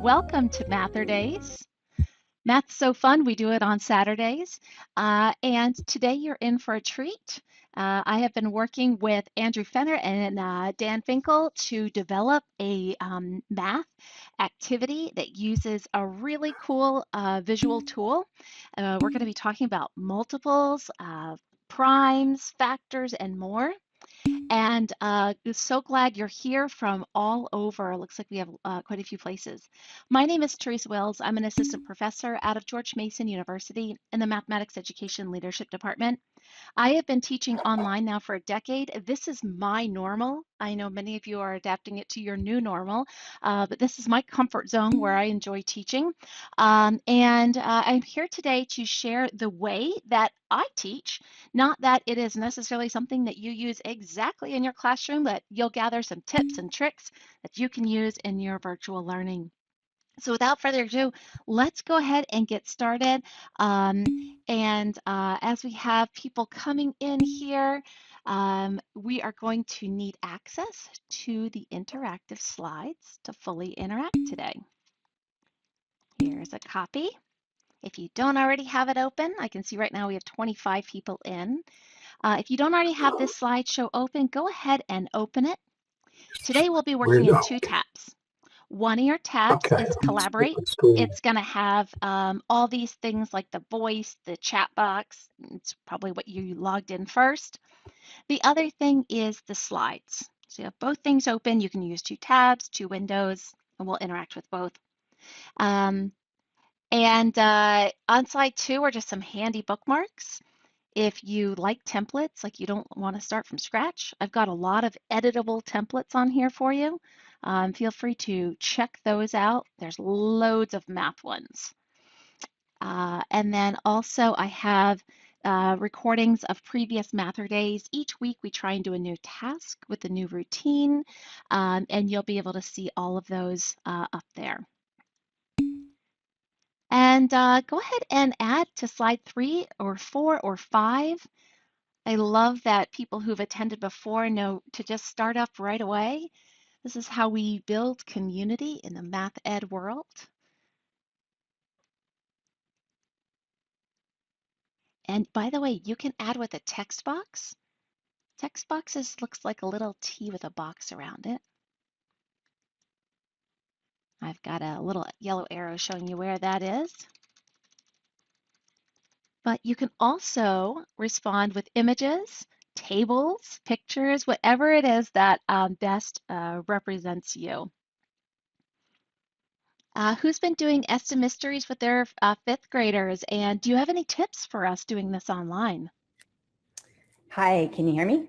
welcome to MATHurdays. Math's so fun, we do it on Saturdays. And today you're in for a treat. I have been working with Andrew Fenner and Dan Finkel to develop a math activity that uses a really cool visual tool. We're going to be talking about multiples, primes, factors, and more. And so glad you're here from all over. Looks like we have quite a few places. My name is Teresa Wills. I'm an assistant professor out of George Mason University in the Mathematics Education Leadership Department. I have been teaching online now for a decade. This is my normal. I know many of you are adapting it to your new normal, but this is my comfort zone where I enjoy teaching. And I'm here today to share the way that I teach, not that it is necessarily something that you use exactly in your classroom, but you'll gather some tips and tricks that you can use in your virtual learning. So without further ado, let's go ahead and get started. As we have people coming in here, we are going to need access to the interactive slides to fully interact today. Here's a copy. If you don't already have it open, I can see right now we have 25 people in. If you don't already have this slideshow open, go ahead and open it. Today we'll be working in two tabs. One of your tabs is Collaborate. It's going to have all these things like the voice, the chat box. It's probably what you logged in first. The other thing is the slides. So you have both things open. You can use two tabs, two windows, and we'll interact with both. On slide 2 are just some handy bookmarks. If you like templates, like you don't want to start from scratch, I've got a lot of editable templates on here for you. Feel free to check those out. There's loads of math ones. And then also I have recordings of previous MATHurdays. Each week we try and do a new task with a new routine, and you'll be able to see all of those up there. And go ahead and add to slide 3 or 4 or 5. I love that people who've attended before know to just start up right away. This is how we build community in the math ed world. And by the way, you can add with a text box. Text boxes looks like a little T with a box around it. I've got a little yellow arrow showing you where that is. But you can also respond with images, tables, pictures, whatever it is that best represents you. Who's been doing ESTA Mysteries with their 5th graders? And do you have any tips for us doing this online? Hi, can you hear me?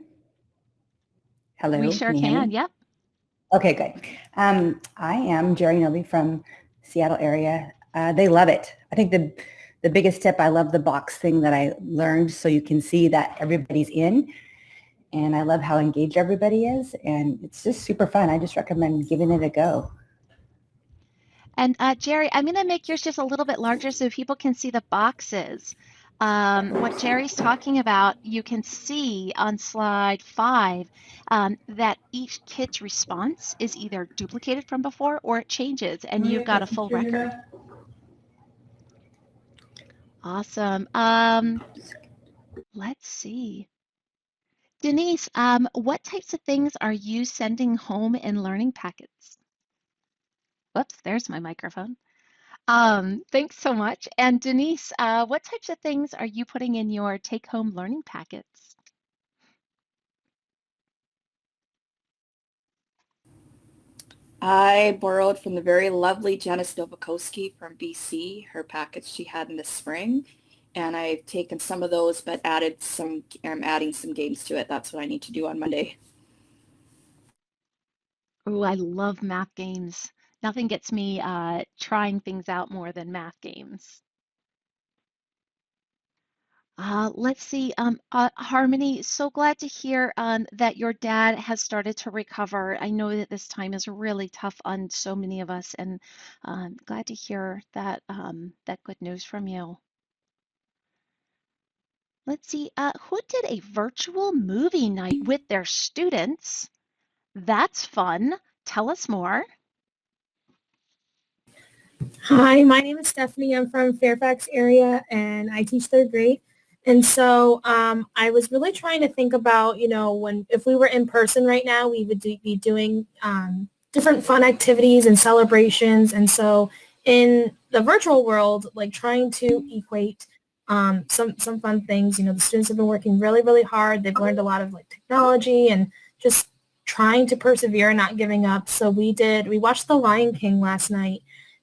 Hello, We sure can you hear can, me? yep. Okay, good. I am Jerry Noby from Seattle area. They love it. I think the biggest tip, I love the box thing that I learned so you can see that everybody's in. And I love how engaged everybody is. And it's just super fun. I just recommend giving it a go. And Jerry, I'm going to make yours just a little bit larger so people can see the boxes. What Jerry's talking about, you can see on slide 5 that each kid's response is either duplicated from before or it changes, and you've got a full record. Awesome. Let's see. Denise, what types of things are you sending home in learning packets? Whoops, there's my microphone. Thanks so much. And Denise, what types of things are you putting in your take-home learning packets? I borrowed from the very lovely Janice Novikowski from BC, her packets she had in the spring. And I've taken some of those, but I'm adding some games to it. That's what I need to do on Monday. Oh, I love math games. Nothing gets me trying things out more than math games. Let's see, Harmony, so glad to hear that your dad has started to recover. I know that this time is really tough on so many of us, and glad to hear that that good news from you. Let's see, who did a virtual movie night with their students? That's fun. Tell us more. Hi, my name is Stephanie. I'm from Fairfax area and I teach third grade. And so I was really trying to think about, if we were in person right now, we would be doing different fun activities and celebrations. And so in the virtual world, like trying to equate some fun things, the students have been working really, really hard. They've learned a lot of like technology and just trying to persevere and not giving up. So we watched The Lion King last night.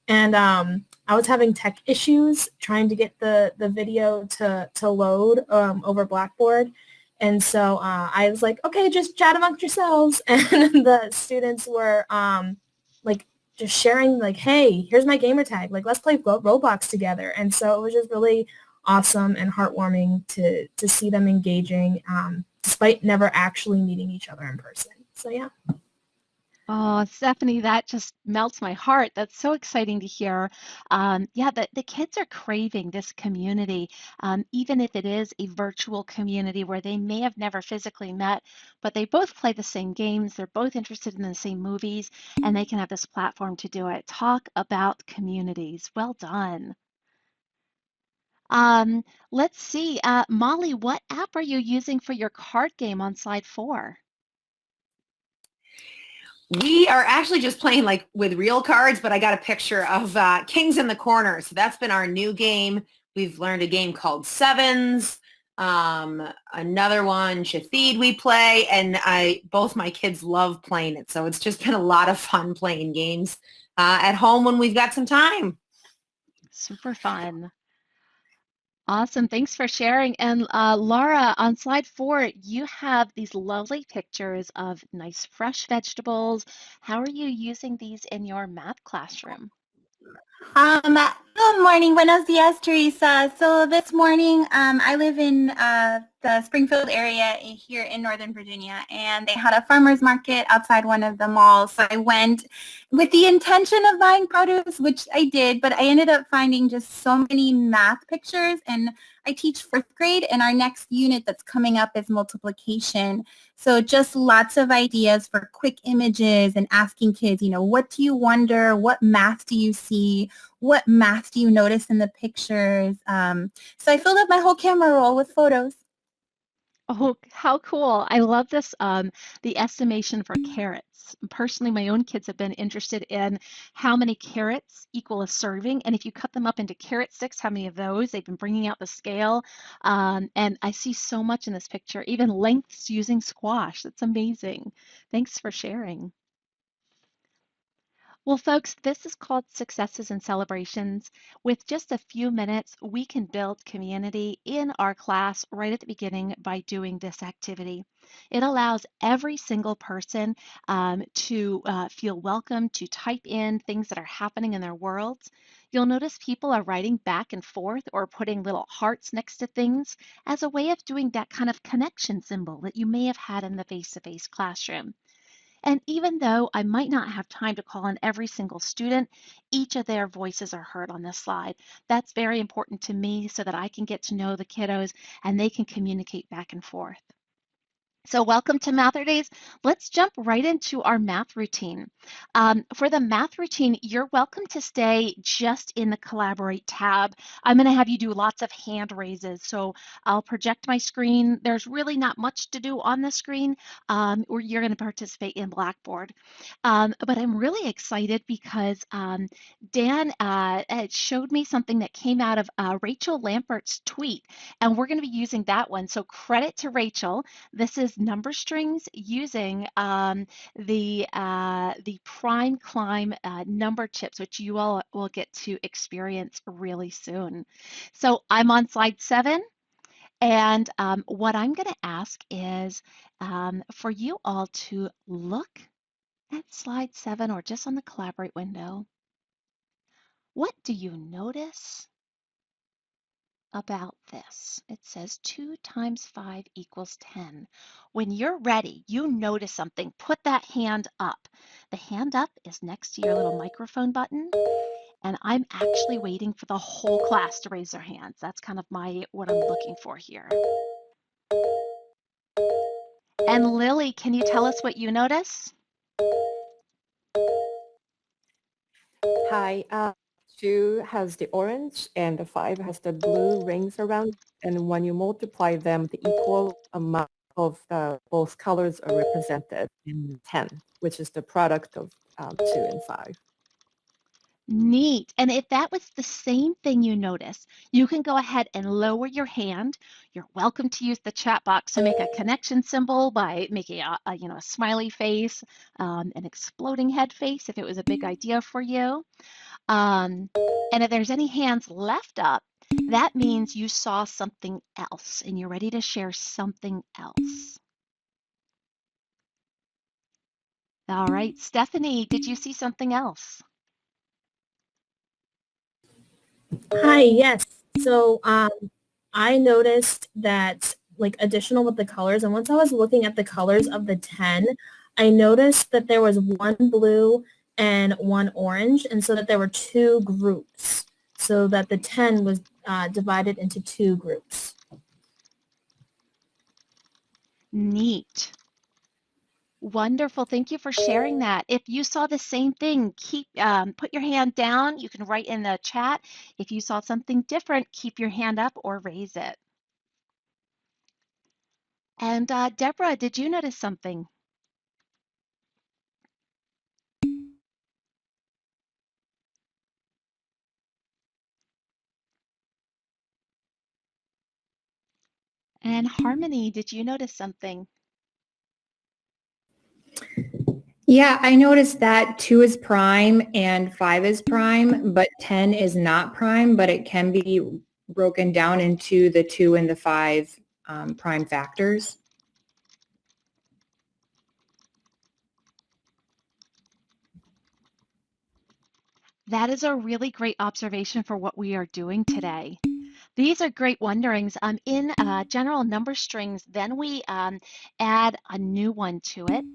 And I was having tech issues trying to get the video to load over Blackboard. And so I was like, okay, just chat amongst yourselves. And the students were like just sharing like, hey, here's my gamer tag. Like, let's play Roblox together. And so it was just really awesome and heartwarming to see them engaging despite never actually meeting each other in person. So yeah. Oh, Stephanie, that just melts my heart. That's so exciting to hear. Yeah, the kids are craving this community, even if it is a virtual community where they may have never physically met, but they both play the same games, they're both interested in the same movies, and they can have this platform to do it. Talk about communities. Well done. Um, let's see. Molly, what app are you using for your card game on slide 4? We are actually just playing like with real cards, but I got a picture of Kings in the Corner. So that's been our new game. We've learned a game called Sevens, another one, Shathid, we play, and both my kids love playing it. So it's just been a lot of fun playing games at home when we've got some time. Super fun. Awesome. Thanks for sharing. And Laura, on slide 4, you have these lovely pictures of nice fresh vegetables. How are you using these in your math classroom? Good morning, buenos dias, Teresa. So this morning, I live in the Springfield area here in Northern Virginia, and they had a farmer's market outside one of the malls. So I went with the intention of buying produce, which I did, but I ended up finding just so many math pictures, and I teach 4th grade, and our next unit that's coming up is multiplication. So just lots of ideas for quick images and asking kids, what do you wonder? What math do you see? What math do you notice in the pictures? So I filled up my whole camera roll with photos. Oh, how cool. I love this, the estimation for carrots. Personally, my own kids have been interested in how many carrots equal a serving, and if you cut them up into carrot sticks, how many of those? They've been bringing out the scale, and I see so much in this picture, even lengths using squash. That's amazing. Thanks for sharing. Well, folks, this is called Successes and Celebrations. With just a few minutes, we can build community in our class right at the beginning by doing this activity. It allows every single person to feel welcome, to type in things that are happening in their worlds. You'll notice people are writing back and forth or putting little hearts next to things as a way of doing that kind of connection symbol that you may have had in the face-to-face classroom. And even though I might not have time to call on every single student, each of their voices are heard on this slide. That's very important to me so that I can get to know the kiddos and they can communicate back and forth. So welcome to MATHurdays. Let's jump right into our math routine. For the math routine, you're welcome to stay just in the Collaborate tab. I'm going to have you do lots of hand raises. So I'll project my screen. There's really not much to do on the screen, or you're going to participate in Blackboard. But I'm really excited because Dan showed me something that came out of Rachel Lampert's tweet, and we're going to be using that one. So credit to Rachel. This is number strings using the Prime Climb number chips, which you all will get to experience really soon. So I'm on slide 7. And what I'm going to ask is for you all to look at slide 7 or just on the Collaborate window. What do you notice about this? It says 2 times 5 equals 10. When you're ready, you notice something, put that hand up. The hand up is next to your little microphone button, and I'm actually waiting for the whole class to raise their hands. That's kind of what I'm looking for here. And Lily, can you tell us what you notice? Hi. 2 has the orange and the 5 has the blue rings around. And when you multiply them, the equal amount of both colors are represented in 10, which is the product of 2 and 5. Neat. And if that was the same thing you noticed, you can go ahead and lower your hand. You're welcome to use the chat box to make a connection symbol by making a smiley face, an exploding head face if it was a big idea for you. And if there's any hands left up, that means you saw something else and you're ready to share something else. All right, Stephanie, did you see something else? Hi, yes. So I noticed that like additional with the colors, and once I was looking at the colors of the 10, I noticed that there was one blue and one orange, and so that there were 2 groups, so that the 10 was divided into 2 groups. Neat. Wonderful. Thank you for sharing that. If you saw the same thing, put your hand down. You can write in the chat. If you saw something different, keep your hand up or raise it. And Deborah, did you notice something? And Harmony, did you notice something? Yeah, I noticed that 2 is prime and 5 is prime, but 10 is not prime, but it can be broken down into the 2 and the 5 prime factors. That is a really great observation for what we are doing today. These are great wonderings. In general number strings, then we add a new one to it.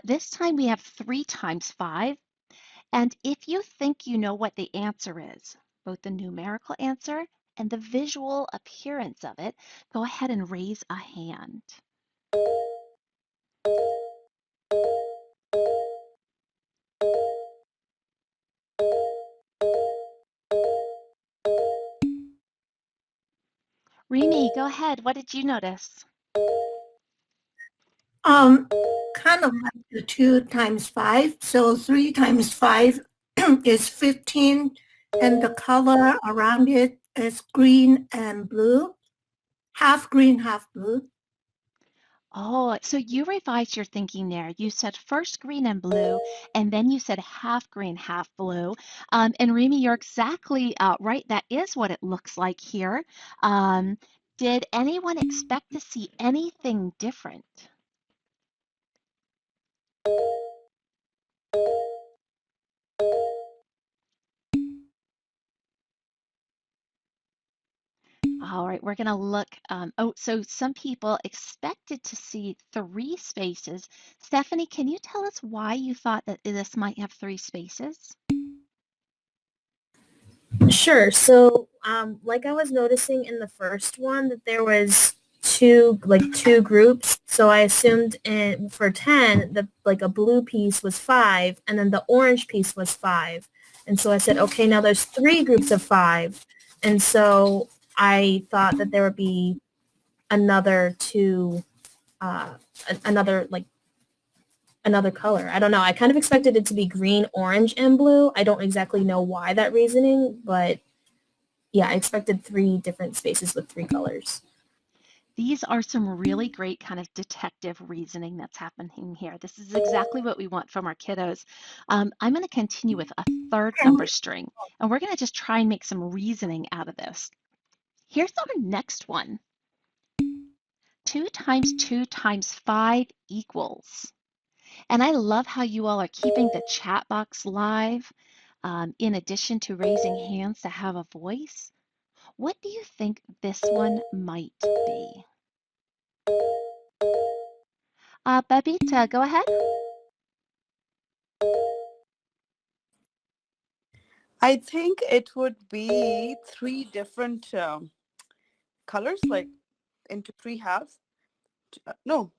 This time we have 3 times 5. And if you think you know what the answer is, both the numerical answer and the visual appearance of it, go ahead and raise a hand. Remy, go ahead. What did you notice? Kind of like the 2 times 5. So 3 times 5 is 15, and the color around it is green and blue, half green, half blue. Oh, so you revised your thinking there. You said first green and blue, and then you said half green, half blue. And Remy, you're exactly right. That is what it looks like here. Did anyone expect to see anything different? All right, we're going to look. So some people expected to see 3 spaces. Stephanie, can you tell us why you thought that this might have 3 spaces? Sure. So like I was noticing in the first one that there was two groups. So I assumed for 10 that like a blue piece was 5 and then the orange piece was 5. And so I said, okay, now there's 3 groups of 5. And so I thought that there would be another another color. I don't know. I kind of expected it to be green, orange, and blue. I don't exactly know why that reasoning, but yeah, I expected 3 different spaces with 3 colors. These are some really great kind of detective reasoning that's happening here. This is exactly what we want from our kiddos. I'm going to continue with a 3rd number string, and we're going to just try and make some reasoning out of this. Here's our next one. 2 times 2 times 5 equals. And I love how you all are keeping the chat box live in addition to raising hands to have a voice. What do you think this one might be? Babita, go ahead. I think it would be 3 different colors, like into 3 halves. No,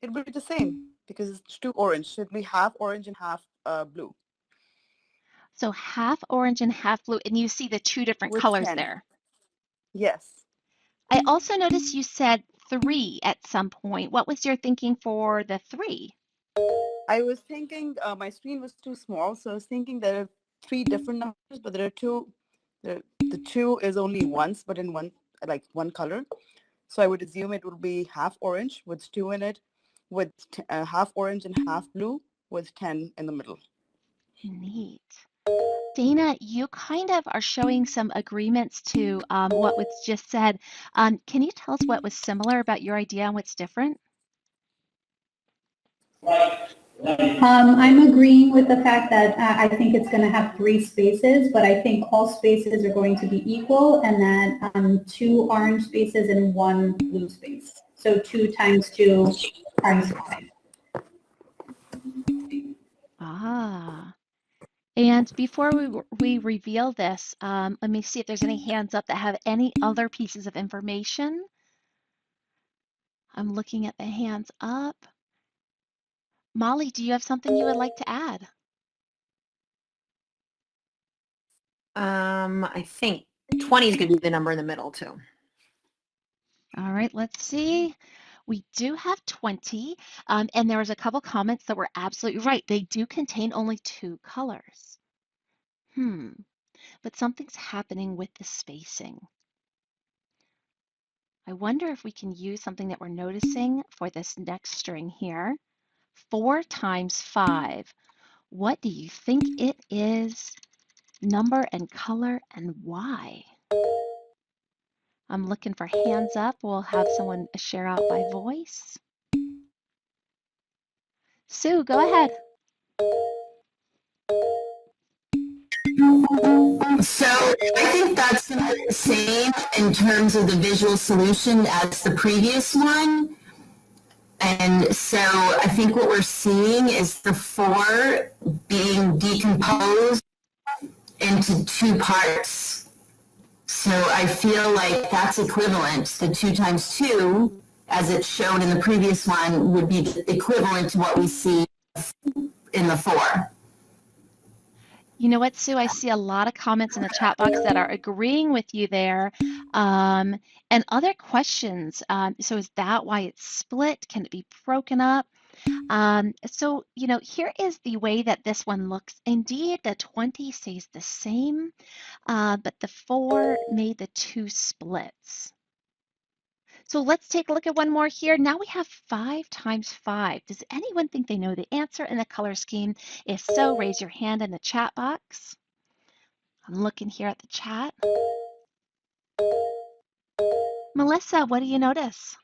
it would be the same because it's 2 orange. So it would be half orange and half blue. So half orange and half blue, and you see the two different with colors 10. there. Yes. I also noticed you said 3 at some point. What was your thinking for the 3? I was thinking my screen was too small, so I was thinking there are 3 different numbers, but there are 2. The 2 is only once, but in one color. So I would assume it will be half orange with 2 in it, with half orange and half blue with 10 in the middle. Neat. Dana, you kind of are showing some agreements to what was just said. Can you tell us what was similar about your idea and what's different? I'm agreeing with the fact that I think it's going to have 3 spaces, but I think all spaces are going to be equal, and then 2 orange spaces and 1 blue space. So 2 times 2 times 5. Ah. And before we reveal this, let me see if there's any hands up that have any other pieces of information. I'm looking at the hands up. Molly, do you have something you would like to add? I think 20 is going to be the number in the middle too. All right, let's see. We do have 20, and there was a couple comments that were absolutely right. They do contain only 2 colors. But something's happening with the spacing. I wonder if we can use something that we're noticing for this next string here. 4 times 5. What do you think it is? Number and color and why? I'm looking for hands up. We'll have someone share out by voice. Sue, go ahead. So I think that's the same in terms of the visual solution as the previous one. And so I think what we're seeing is the 4 being decomposed into 2 parts. So I feel like that's equivalent. The 2 times 2, as it's shown in the previous one, would be equivalent to what we see in the 4. You know what, Sue? I see a lot of comments in the chat box that are agreeing with you there. And other questions. So is that why it's split? Can it be broken up? So, here is the way that this one looks. Indeed, the 20 stays the same, but the 4 made the 2 splits. So let's take a look at one more here. Now we have 5 times 5. Does anyone think they know the answer in the color scheme? If so, raise your hand in the chat box. I'm looking here at the chat. Melissa, what do you notice?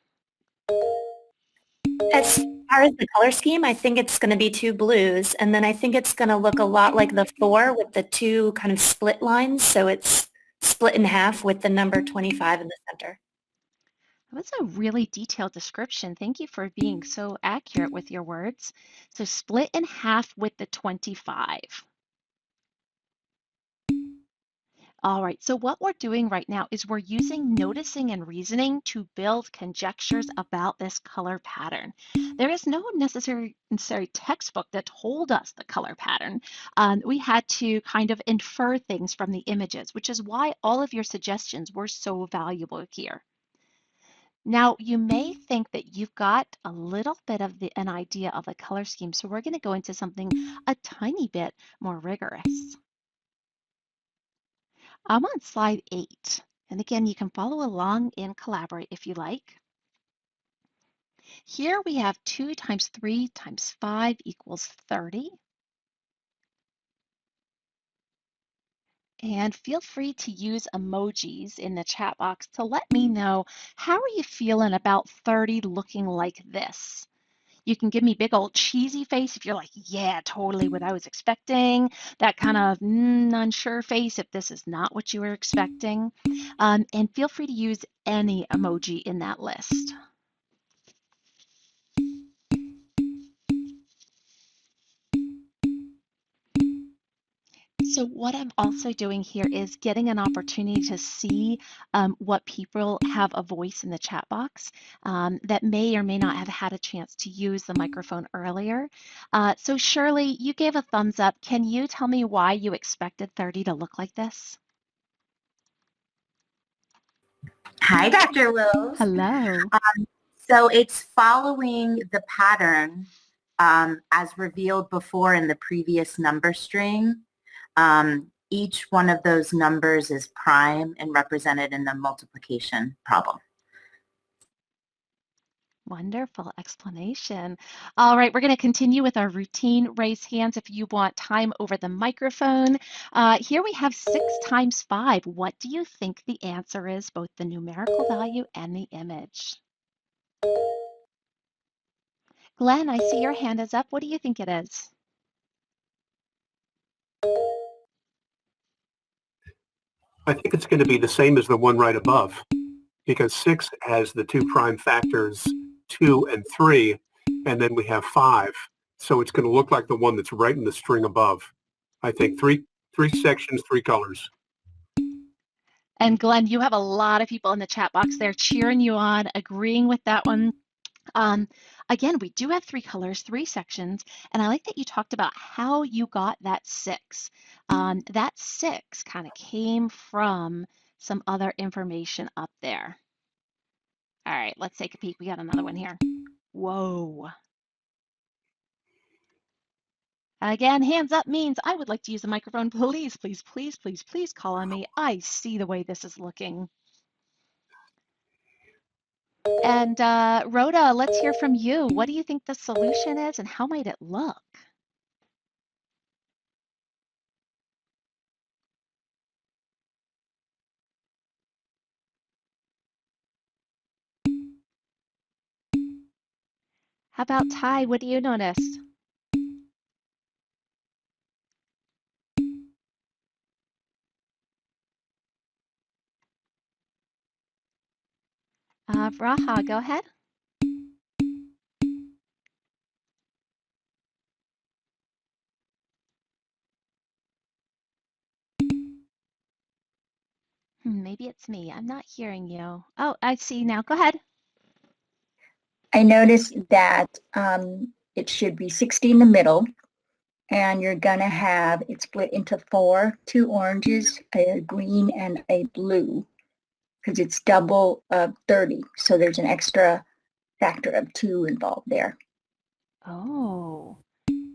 As far as the color scheme, I think it's going to be 2 blues, and then I think it's going to look a lot like the 4 with the 2 kind of split lines, so it's split in half with the number 25 in the center. That was a really detailed description. Thank you for being so accurate with your words. So split in half with the 25. All right, so what we're doing right now is we're using noticing and reasoning to build conjectures about this color pattern. There is no necessary textbook that told us the color pattern. We had to kind of infer things from the images, which is why all of your suggestions were so valuable here. Now, you may think that you've got a little bit of an idea of a color scheme, so we're going to go into something a tiny bit more rigorous. I'm on slide 8. And again, you can follow along and collaborate if you like. Here we have 2 times 3 times 5 equals 30. And feel free to use emojis in the chat box to let me know, how are you feeling about 30 looking like this? You can give me big old cheesy face if you're like, yeah, totally what I was expecting. That kind of unsure face if this is not what you were expecting. And feel free to use any emoji in that list. So So what I'm also doing here is getting an opportunity to see what people have a voice in the chat box that may or may not have had a chance to use the microphone earlier. So Shirley, you gave a thumbs up. Can you tell me why you expected 30 to look like this? Hi, Dr. Wills. Hello. So it's following the pattern as revealed before in the previous number string. Each one of those numbers is prime and represented in the multiplication problem. Wonderful explanation. All right, we're going to continue with our routine. Raise hands if you want time over the microphone. Here we have 6 times 5. What do you think the answer is, both the numerical value and the image? Glenn, I see your hand is up. What do you think it is? I think it's going to be the same as the one right above, because 6 has the 2 prime factors 2 and 3, and then we have 5. So it's going to look like the one that's right in the string above. I think three sections, 3 colors. And Glenn, you have a lot of people in the chat box there cheering you on, agreeing with that one. Again, we do have 3 colors, 3 sections, and I like that you talked about how you got that 6. That 6 kind of came from some other information up there. All right, let's take a peek. We got another one here. Whoa. Again, hands up means I would like to use the microphone. Please, please, please, please, please call on me. I see the way this is looking. And Rhoda, let's hear from you. What do you think the solution is and how might it look? How about Ty? What do you notice? Raha, go ahead. Maybe it's me. I'm not hearing you. Oh, I see now. Go ahead. I noticed that it should be 60 in the middle, and you're gonna have it split into 4, 2 oranges, a green, and a blue, because it's double of 30. So there's an extra factor of 2 involved there. Oh,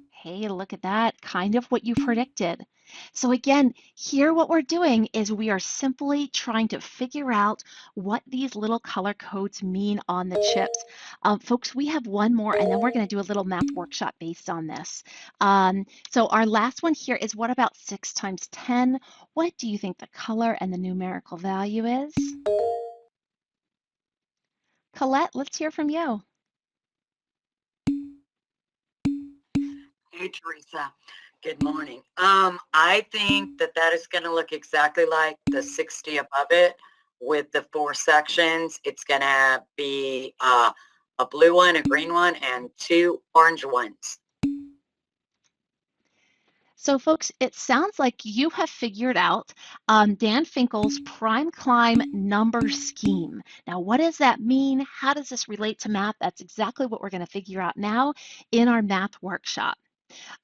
hey, look at that. Kind of what you predicted. So again, here what we're doing is we are simply trying to figure out what these little color codes mean on the chips. Folks, we have one more and then we're going to do a little math workshop based on this. So our last one here is what about 6 times 10? What do you think the color and the numerical value is? Colette, let's hear from you. Hey, Teresa. Good morning. I think that is going to look exactly like the 60 above it with the 4 sections. It's going to be a blue one, a green one, and 2 orange ones. So folks, it sounds like you have figured out Dan Finkel's prime climb number scheme. Now, what does that mean? How does this relate to math? That's exactly what we're going to figure out now in our math workshop.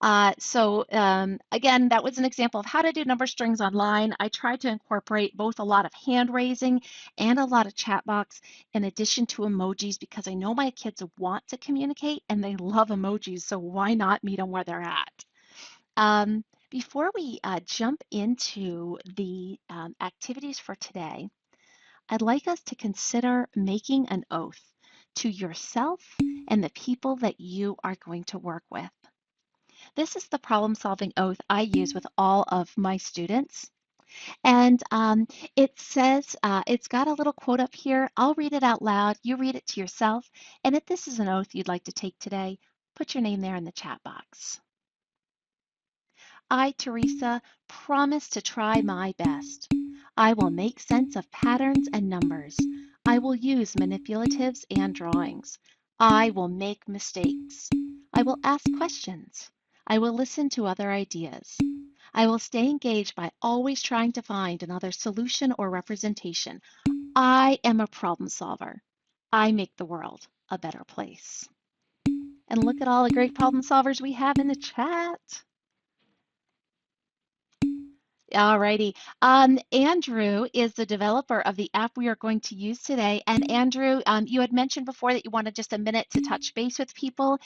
Again, that was an example of how to do number strings online. I tried to incorporate both a lot of hand raising and a lot of chat box in addition to emojis because I know my kids want to communicate and they love emojis, so why not meet them where they're at? Before we jump into the activities for today, I'd like us to consider making an oath to yourself and the people that you are going to work with. This is the problem-solving oath I use with all of my students. And it says, it's got a little quote up here. I'll read it out loud. You read it to yourself. And if this is an oath you'd like to take today, put your name there in the chat box. I, Teresa, promise to try my best. I will make sense of patterns and numbers. I will use manipulatives and drawings. I will make mistakes. I will ask questions. I will listen to other ideas. I will stay engaged by always trying to find another solution or representation. I am a problem solver. I make the world a better place. And look at all the great problem solvers we have in the chat. Alrighty. Andrew is the developer of the app we are going to use today. And Andrew, you had mentioned before that you wanted just a minute to touch base with people.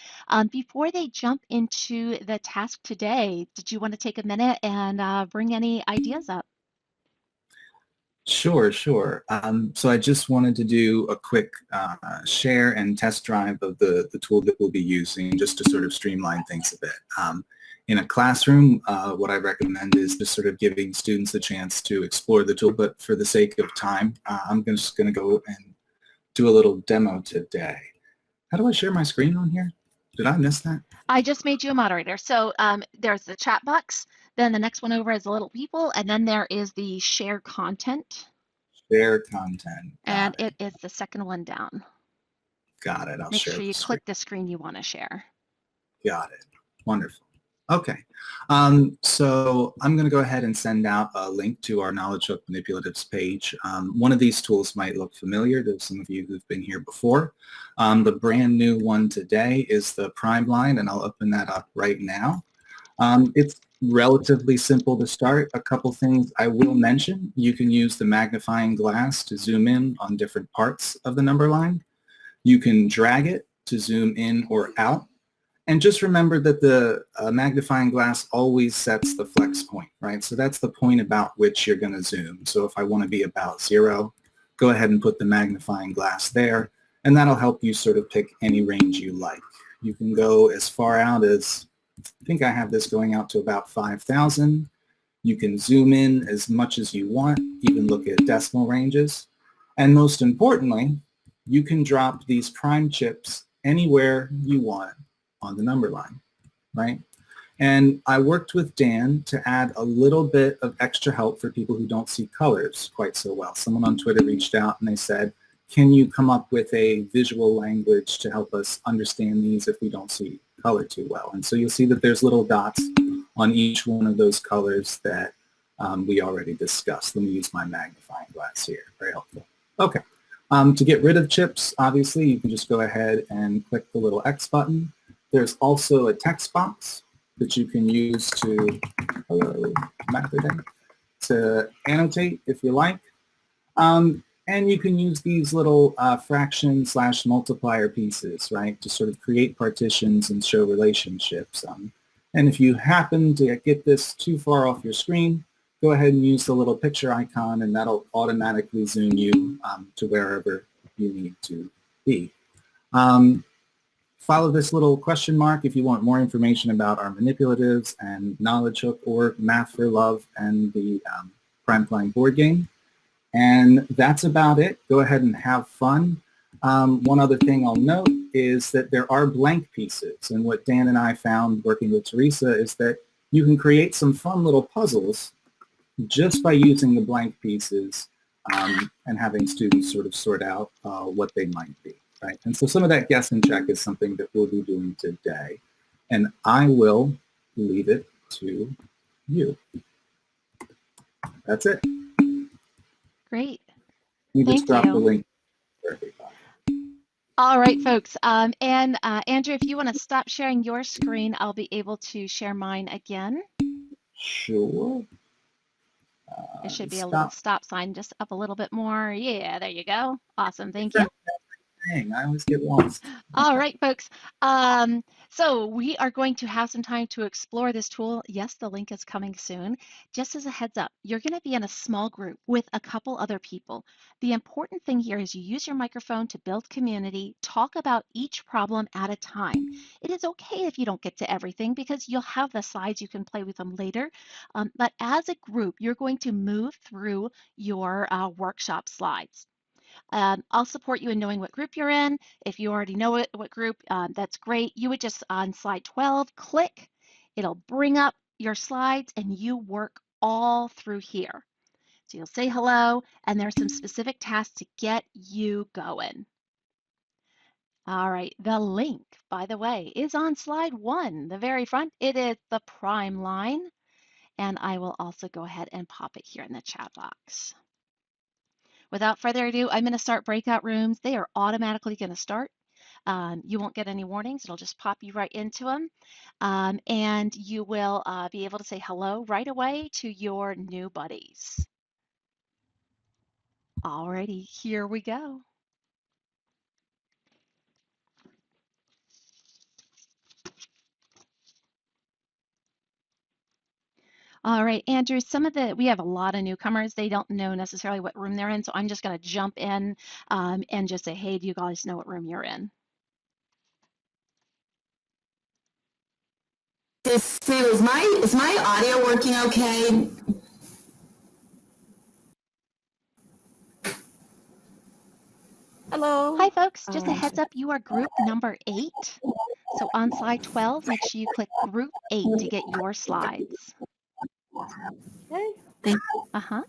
Before they jump into the task today, did you want to take a minute and bring any ideas up? Sure, sure. So I just wanted to do a quick share and test drive of the tool that we'll be using just to sort of streamline things a bit. In a classroom, what I recommend is just sort of giving students a chance to explore the tool, but for the sake of time, I'm just going to go and do a little demo today. How do I share my screen on here? Did I miss that? I just made you a moderator. So there's the chat box, then the next one over is the little people, and then there is the share content. Share content. And it is the second one down. Got it. I'll Make share sure you the click the screen you want to share. Got it. Wonderful. Okay. So I'm going to go ahead and send out a link to our Knowledge Hook Manipulatives page. One of these tools might look familiar to some of you who've been here before. The brand new one today is the Prime line, and I'll open that up right now. It's relatively simple to start. A couple things I will mention. You can use the magnifying glass to zoom in on different parts of the number line. You can drag it to zoom in or out. And just remember that the magnifying glass always sets the flex point, right? So that's the point about which you're going to zoom. So if I want to be about 0, go ahead and put the magnifying glass there, and that'll help you sort of pick any range you like. You can go as far out as, I think I have this going out to about 5,000. You can zoom in as much as you want, even look at decimal ranges. And most importantly, you can drop these prime chips anywhere you want on the number line, right? And I worked with Dan to add a little bit of extra help for people who don't see colors quite so well. Someone on Twitter reached out and they said, can you come up with a visual language to help us understand these if we don't see color too well? And so you'll see that there's little dots on each one of those colors that we already discussed. Let me use my magnifying glass here. Very helpful. Okay. To get rid of chips, obviously, you can just go ahead and click the little X button. There's also a text box that you can use to, hello, MATHurdays, to annotate if you like. And you can use these little fraction / multiplier pieces, right, to sort of create partitions and show relationships. And if you happen to get this too far off your screen, go ahead and use the little picture icon, and that'll automatically zoom you to wherever you need to be. Follow this little question mark if you want more information about our manipulatives and Knowledge Hook or Math for Love and the Prime Flying board game. And that's about it. Go ahead and have fun. One other thing I'll note is that there are blank pieces. And what Dan and I found working with Teresa is that you can create some fun little puzzles just by using the blank pieces and having students sort of sort out what they might be. Right? And so some of that guess and check is something that we'll be doing today. And I will leave it to you. That's it. Great. You Thank just dropped you. the link for everybody. All right, folks. And Andrew, if you want to stop sharing your screen, I'll be able to share mine again. Sure. There should be a little stop sign just up a little bit more. Yeah, there you go. Awesome. Thank you. Dang, I always get lost. All right, folks. So we are going to have some time to explore this tool. Yes, the link is coming soon. Just as a heads up, you're going to be in a small group with a couple other people. The important thing here is you use your microphone to build community, talk about each problem at a time. It is okay if you don't get to everything because you'll have the slides, you can play with them later. But as a group, you're going to move through your workshop slides. I'll support you in knowing what group you're in. If you already know what group, that's great. You would just, on slide 12, click. It'll bring up your slides and you work all through here. So you'll say hello, and there's some specific tasks to get you going. All right, the link, by the way, is on slide 1, the very front. It is the Prime line. and I will also go ahead and pop it here in the chat box. Without further ado, I'm going to start breakout rooms. They are automatically going to start. You won't get any warnings. It'll just pop you right into them. And you will be able to say hello right away to your new buddies. Alrighty, here we go. All right, Andrew, we have a lot of newcomers. They don't know necessarily what room they're in, so I'm just going to jump in and just say, hey, do you guys know what room you're in? Sue, is my audio working okay? Hello. Hi, folks. Just a heads up, you are group number 8. So on slide 12, make sure you click group 8 to get your slides. Okay. Uh-huh.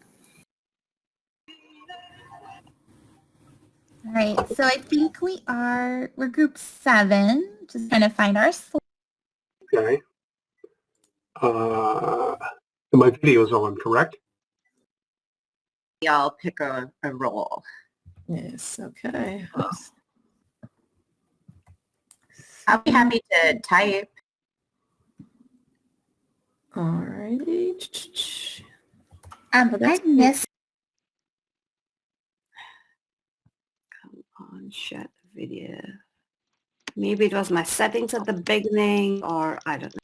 All right, so I think we're group 7. Just trying to find our slide. Okay. My video is on, correct? Y'all pick a role. Yes, okay. I'll be happy to type. Alrighty. I missed. Come on, share the video. Maybe it was my settings at the beginning, or I don't know.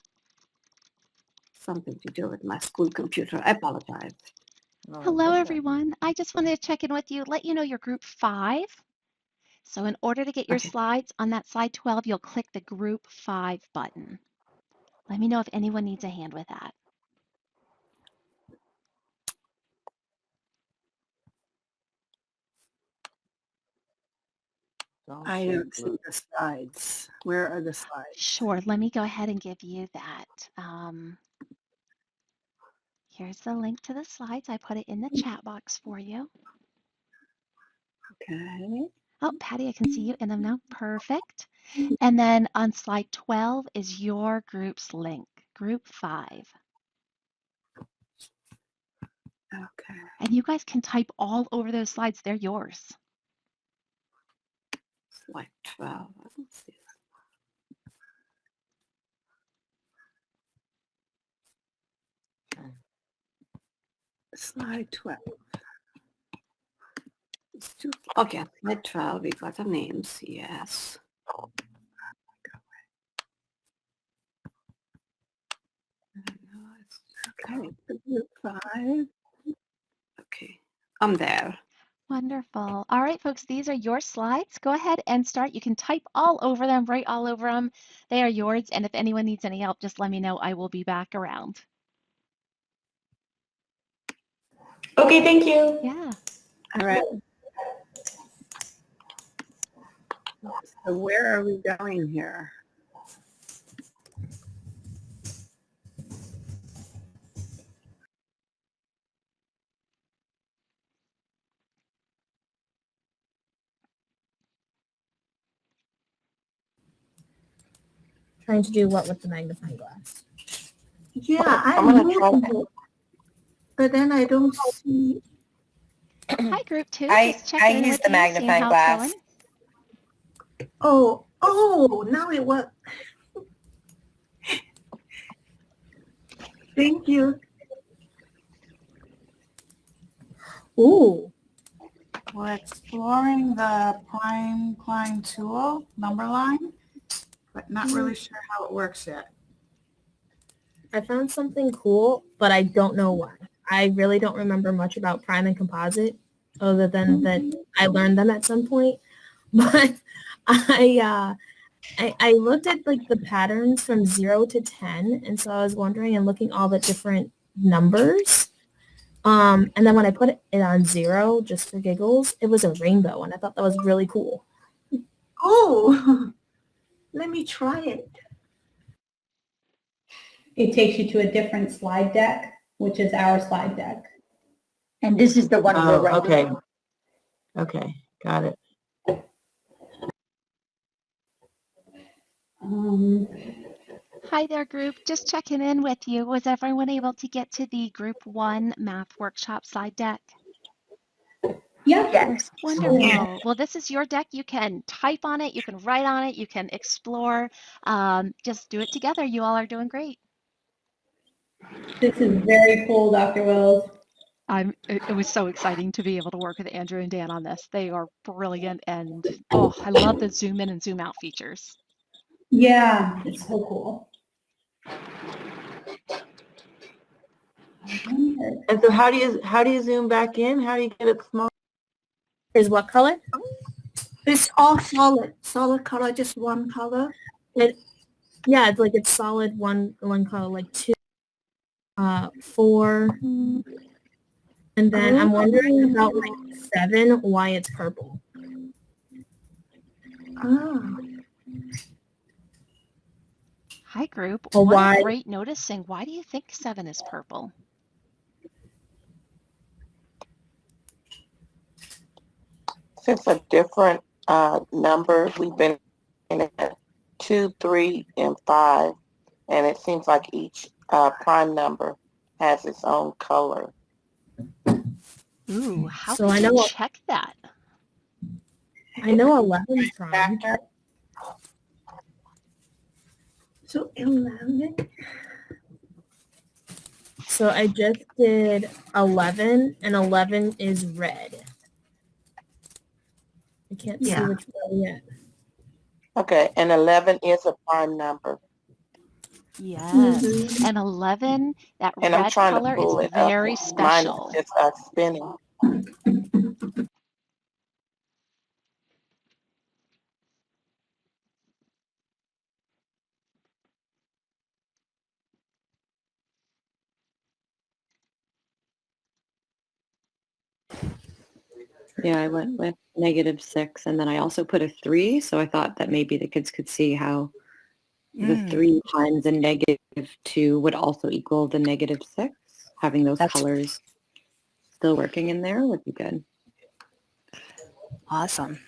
Something to do with my school computer. I apologize. Hello, everyone. I just wanted to check in with you, let you know you're group 5. So in order to get your slides on that slide 12, you'll click the group 5 button. Let me know if anyone needs a hand with that. I don't see the slides. Where are the slides? Sure, let me go ahead and give you that. Here's the link to the slides. I put it in the chat box for you. Okay. Oh, Patty, I can see you in them now. Perfect. And then on slide 12 is your group's link, group 5. Okay. And you guys can type all over those slides. They're yours. Slide 12. Let's see. Slide 12. Okay, slide 12. We got the names. Yes. Okay, group 5. Okay, I'm there. Wonderful. All right, folks, these are your slides. Go ahead and start. You can type all over them, write all over them. They are yours. And if anyone needs any help, just let me know. I will be back around. Okay, thank you. Yeah. All right. So where are we going here? Trying to do what with the magnifying glass? Yeah, I'm I'm gonna try moving it, but then I don't see. Hi, group 2. I Just checking in use with the you, seeing magnifying how glass. it's going. Oh, now it works. Thank you. Ooh. We're exploring the prime climb tool number line, but not really sure how it works yet. I found something cool, but I don't know what. I really don't remember much about prime and composite, other than that I learned them at some point. But I looked at like the patterns from 0 to 10, and so I was wondering and looking all the different numbers. And then when I put it on 0, just for giggles, it was a rainbow, and I thought that was really cool. Oh, let me try it. It takes you to a different slide deck, which is our slide deck. And this is the one we're right Okay. Okay, got it. Hi there, group. Just checking in with you. Was everyone able to get to the Group 1 Math Workshop slide deck? Yeah. Yes. Wonderful. Well, this is your deck. You can type on it, you can write on it, you can explore. Just do it together. You all are doing great. This is very cool, Dr. Wells. It was so exciting to be able to work with Andrew and Dan on this. They are brilliant, and oh, I love the zoom in and zoom out features. Yeah, it's so cool. And so how do you zoom back in? How do you get it small? Is what color? It's all solid color, just one color. Yeah, it's like it's solid one color, like 2, 4, and then I'm wondering about like 7, why it's purple. Oh. Hi, group. Or What why? a great noticing. Why do you think 7 is purple? Since a different number, we've been in at 2, 3, and 5, and it seems like each prime number has its own color. Ooh, how So could I you know check that? I know 11's prime. So 11. So I just did 11, and 11 is red. I can't see which one yet. Okay, and 11 is a prime number. Yes, and 11, that And I'm red trying to color is pull it up. very Mine is special. just spinning. Yeah, I went with -6, and then I also put a 3, so I thought that maybe the kids could see how the 3 times a -2 would also equal the -6. Having those colors still working in there would be good. Awesome.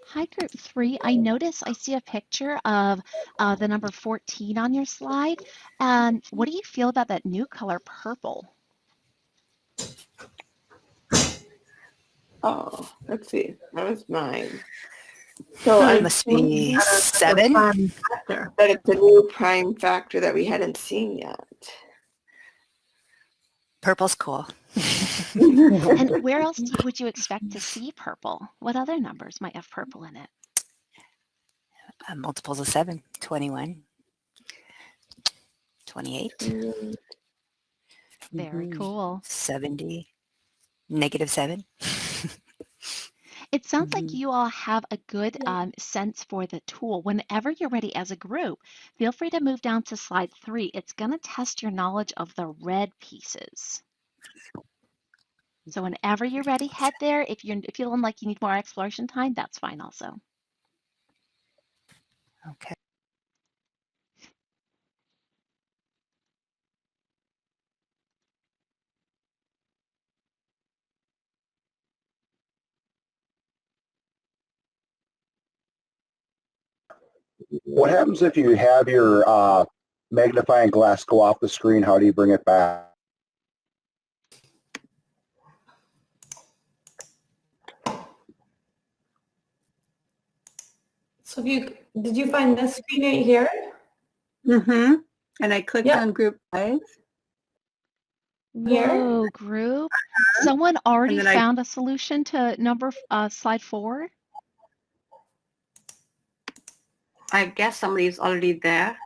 Hi, group 3. I notice I see a picture of the number 14 on your slide. And what do you feel about that new color, purple? Oh, let's see. That was mine. So It I must think be that 7. it's a new prime factor that we hadn't seen yet. Purple's cool. And where else would you expect to see purple? What other numbers might have purple in it? Multiples of 7, 21, 28. Very cool. 70, -7. It sounds like you all have a good sense for the tool. Whenever you're ready as a group, feel free to move down to slide 3. It's going to test your knowledge of the red pieces. So whenever you're ready, head there. If you're feeling like you need more exploration time, that's fine also. Okay. What happens if you have your magnifying glass go off the screen? How do you bring it back? So did you find this screen right here? Mm-hmm. And I clicked on group 5. Whoa, group. Someone already then I- found a solution to slide 4? I guess somebody's already there.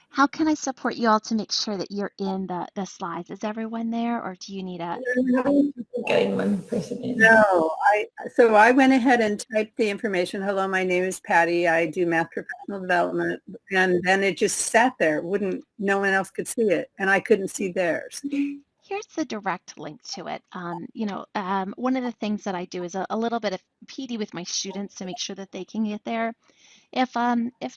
How can I support you all to make sure that you're in the slides? Is everyone there, or do you need a... Getting one person in. No, so I went ahead and typed the information. Hello, my name is Patty. I do math professional development, and then it just sat there. No one else could see it, and I couldn't see theirs. Here's the direct link to it. One of the things that I do is a little bit of PD with my students to make sure that they can get there. If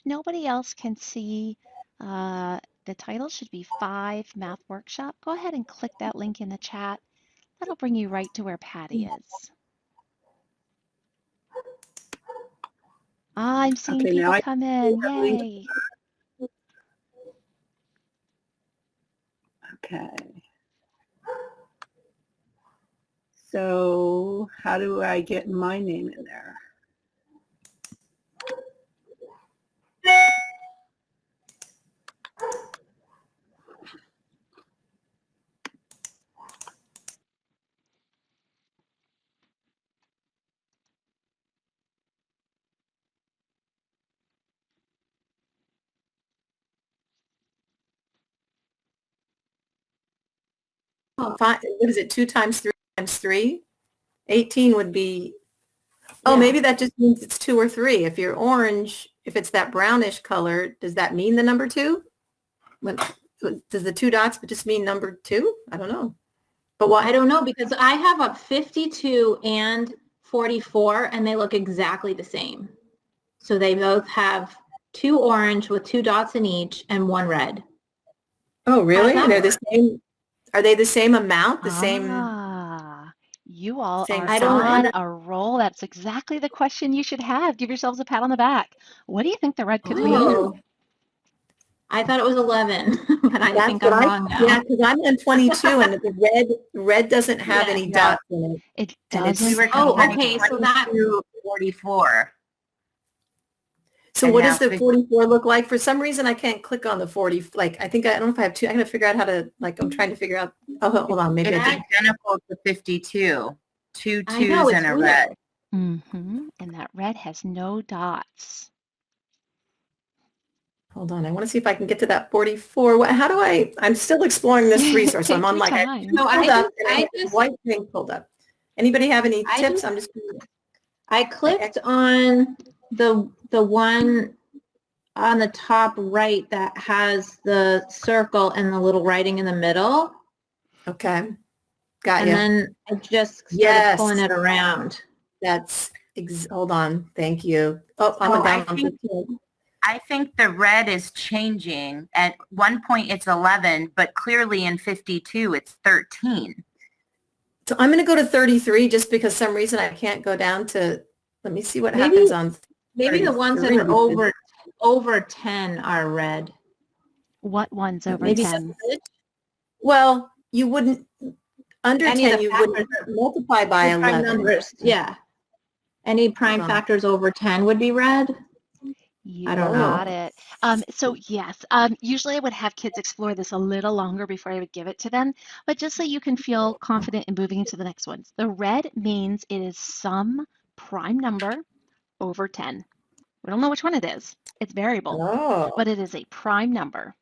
nobody else can see, the title should be 5 Math Workshop. Go ahead and click that link in the chat. That'll bring you right to where Patty is. I'm seeing Okay, now people I come in. Yay. Okay. So how do I get my name in there? Oh, what is it? 2 times 3 times 3? 18 would be, oh, maybe that just means it's 2 or 3. If you're orange, if it's that brownish color, does that mean the number 2? Does the 2 dots just mean number 2? I don't know. But why? I don't know, because I have a 52 and 44 and they look exactly the same. So they both have 2 orange with 2 dots in each and 1 red. Oh, really? How does that They're the work? same. Are they the same amount? The same? You all Same are I don't on know. a roll. That's exactly the question you should have. Give yourselves a pat on the back. What do you think the red could be? Oh, I thought it was 11, but I think I'm wrong now. Yeah, because I'm on 22 and the red doesn't have Yeah. any Yeah. dots in it. It And doesn't. it's, Oh, okay. So that 44. so And what now does the 50 44 look like? For some reason, I can't click on the 40. Like, I don't know if I have 2. I got to figure out how to, like, I'm trying to figure out. Oh, hold on. Maybe It's I did. identical to 52. 2 I know, 2s it's and a weird. red. And that red has no dots. Hold on. I want to see if I can get to that 44. How do I'm still exploring this resource. So I'm Take on your like, time. I pulled up and I have white thing pulled up. Anybody have any tips? I'm just. I clicked on the one on the top right that has the circle and the little writing in the middle. Okay. Got And you. then I just started pulling it around. That's, hold on. Thank you. Oh, I'm So down on 15. I think the red is changing. At one point it's 11, but clearly in 52 it's 13. So I'm going to go to 33 just because some reason I can't go down to, let me see what Maybe- happens on Maybe the ones that 33. are over 10 are red. What one's over Maybe 10? Well, you wouldn't, under Any of 10, the you wouldn't factors- multiply by the prime 11. numbers, yeah. Any prime Hold on. factors over 10 would be red. You I don't know. got it. So yes, usually I would have kids explore this a little longer before I would give it to them, but just so you can feel confident in moving into the next ones. The red means it is some prime number over 10. We don't know which one it is. It's variable, but it is a prime number.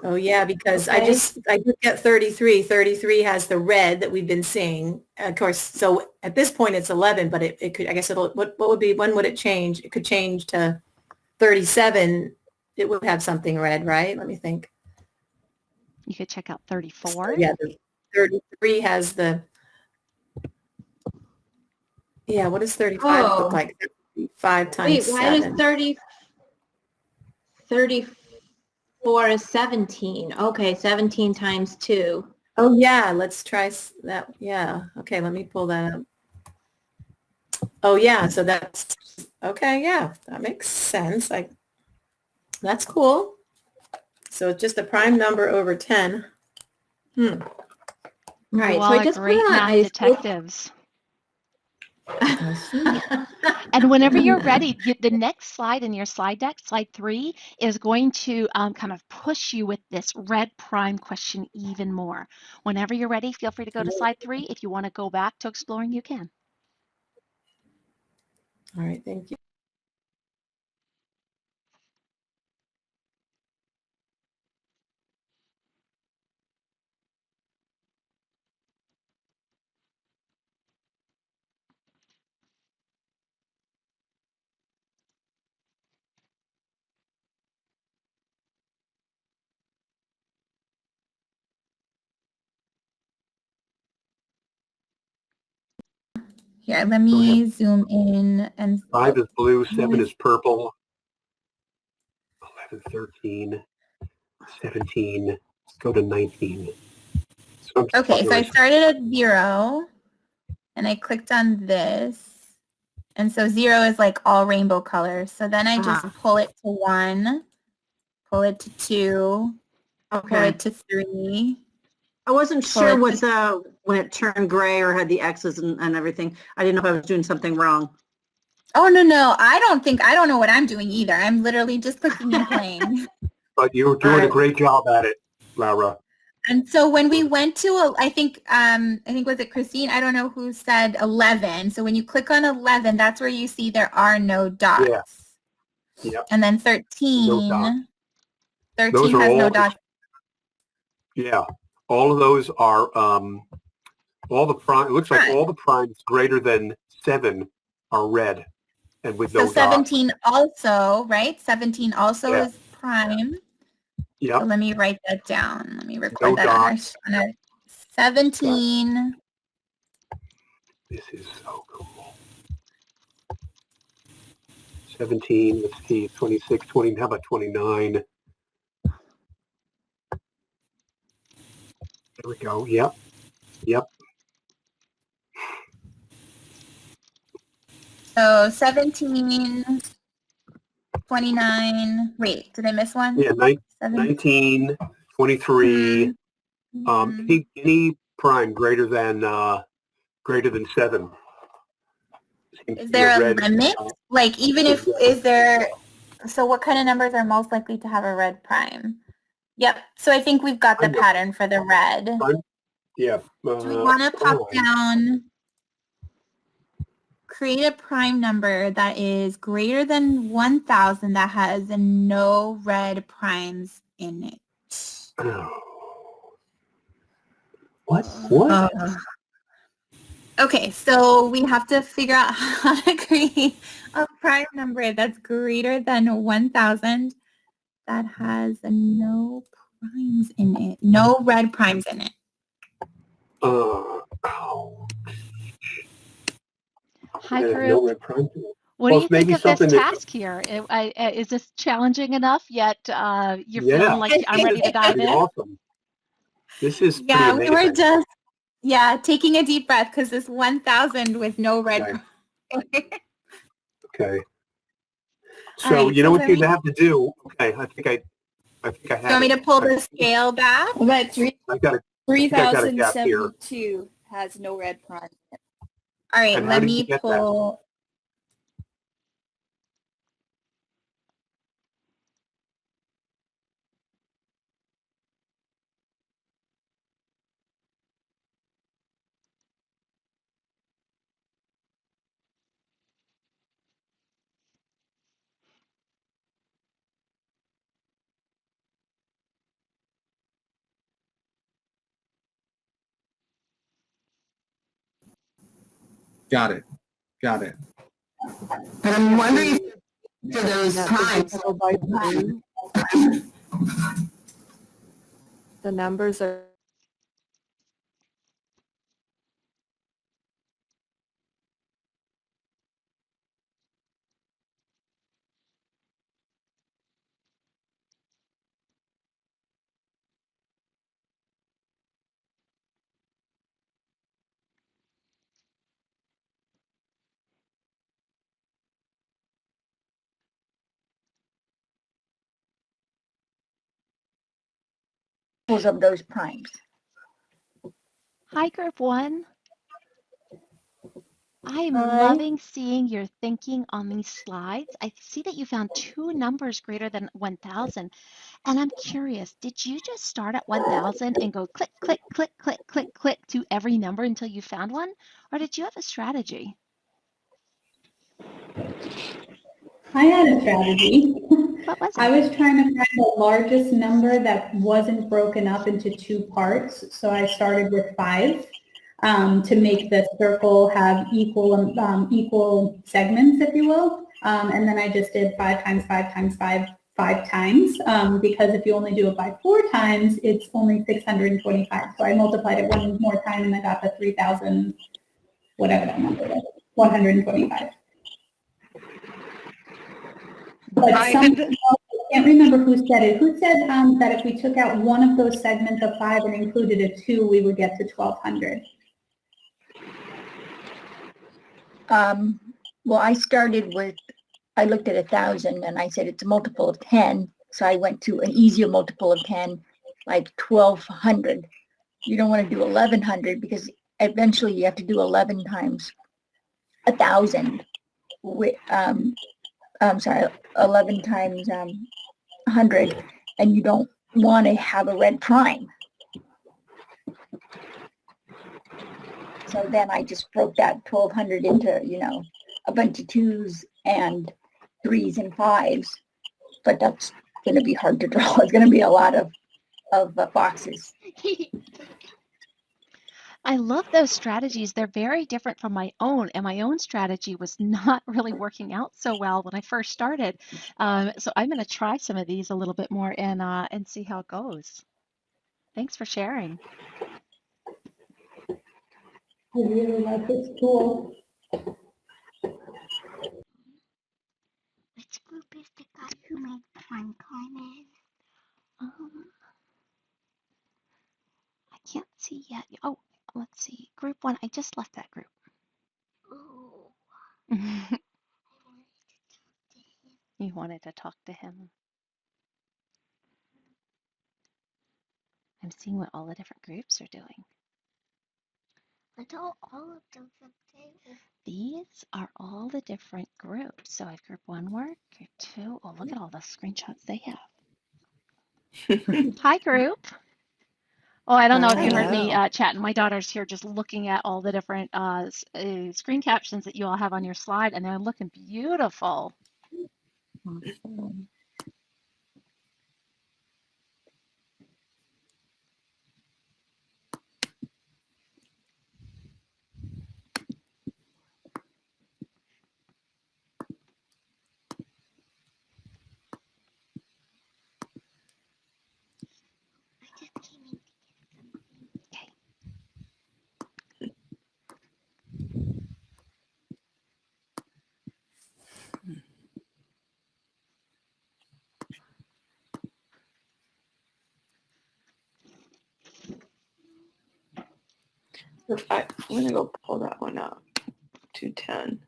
Oh yeah, because I Okay. just get 33. 33 has the red that we've been seeing. Of course, so at this point it's 11, but it could, I guess what would be, when would it change? It could change to 37. It would have something red, right? Let me think. You could check out 34. Yeah, the 33 has the, yeah, what does 35 Oh. look like? 5 times Wait, why 7. does 34 is 17? Okay, 17 times 2. Oh yeah, let's try that. Yeah. Okay, let me pull that up. Oh yeah, so that's, okay, yeah, that makes sense. That's cool. So it's just a prime number over 10. Right, You so all I are just put great on math a detectives. And whenever you're ready, the next slide in your slide deck, slide 3, is going to kind of push you with this red prime question even more. Whenever you're ready, feel free to go to slide 3. If you want to go back to exploring, you can. All right, thank you. Here, let me zoom in and 5 is blue, 7 is purple, 11, 13, 17, let's go to 19. So okay, so I started at 0 and I clicked on this And so 0 is like all rainbow colors. So then I just pull it to 1, pull it to 2, pull it to 3. I wasn't pull sure it what to- when it turned gray or had the X's and everything. I didn't know if I was doing something wrong. Oh, no. I don't know what I'm doing either. I'm literally just clicking and playing. But you're doing a great job at it, Laura. And so when we went to, I think was it Christine? I don't know who said 11. So when you click on 11, that's where you see there are no dots. Yeah. Yep. And then 13, No dots. 13 Those are has no all, dots. yeah, all of those are, all the prime, it looks like all the primes greater than 7 are red and with So no dots. 17 also, right? 17 also Yeah. is prime. Yep. So let me write that down. Let me record No that dots. on our 17. This is so cool. 17, let's see, 26, 20, how about 29? There we go. Yep. Yep. So 17, 29. Wait, did I miss one? Yeah, 19, 23. Any prime greater than 7. Is there a limit? Like even if, so what kind of numbers are most likely to have a red prime? Yep, so I think we've got the pattern for the red. Yeah. Do we want to pop down, create a prime number that is greater than 1,000 that has no red primes in it? What? Okay, so we have to figure out how to create a prime number that's greater than 1,000 that has no primes in it, no red primes in it. Hi, No group. red prime. What do you think maybe of this something that- task here? Is this challenging enough yet you're Yeah. feeling like I'm ready to dive in? Awesome. This is Yeah, pretty we were amazing. just, taking a deep breath because this 1,000 with no red. Okay. So All right, you know so what let you me- have to do? Okay, I think I have Do you want me to pull the scale back? But I got a gap here. 3,072 has no red prime. All right, And how let did you me get that? pull. Got it. Got it. But I'm wondering if for those primes. The numbers are of those primes. Hi, group 1. I am loving seeing your thinking on these slides. I see that you found 2 numbers greater than 1,000. And I'm curious, did you just start at 1,000 and go click, click, click, click, click, click to every number until you found one? Or did you have a strategy? I had a strategy. What was it? I was trying to find the largest number that wasn't broken up into 2 parts. So I started with 5 to make the circle have equal segments, if you will. And then I just did 5 times 5 times 5 5 times because if you only do it by 4 times, it's only 625. So I multiplied it one more time and I got the 3,000, whatever that number was, 125. But I can't remember who said it. Who said that if we took out one of those segments of 5 and included a 2, we would get to 1,200? Well, I started with, I looked at 1,000 and I said it's a multiple of 10. So I went to an easier multiple of 10, like 1,200. You don't want to do 1,100 because eventually you have to do 11 times 1,000. I'm sorry, 11 times 100, and you don't want to have a red prime. So then I just broke that 1,200 into, you know, a bunch of 2s and 3s and 5s, but that's going to be hard to draw. It's going to be a lot of boxes. I love those strategies. They're very different from my own, and my own strategy was not really working out so well when I first started. So I'm going to try some of these a little bit more and see how it goes. Thanks for sharing. I really love this tool. Which group is the guy who made prime climate? I can't see yet. Oh, let's see. Group 1. I just left that group. Oh, You wanted to talk to him. I'm seeing what all the different groups are doing. I don't all of them from table. These are all the different groups. So I have group 1 work, group 2. Oh, look at all the screenshots they have. Hi, group. Oh, I don't know if you heard me chatting. My daughter's here just looking at all the different screen captions that you all have on your slide, and they're looking beautiful. Awesome. I just came in to get something. I'm gonna go pull that one up. 210.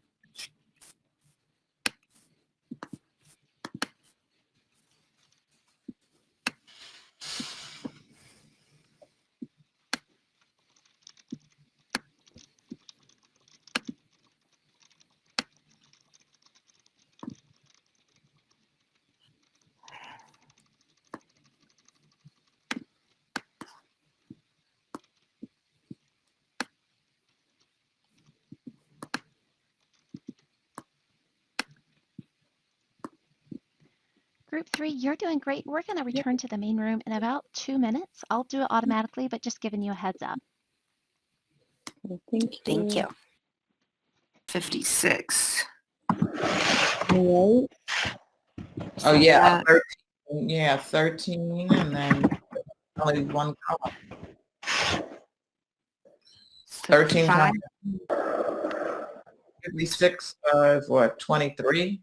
Group 3, you're doing great. We're going to return to the main room in about 2 minutes. I'll do it automatically, but just giving you a heads up. Thank you. Thank you. 56. All right. Oh yeah, 13. Yeah, 13, and then only one column. 13 times 56 is what, 23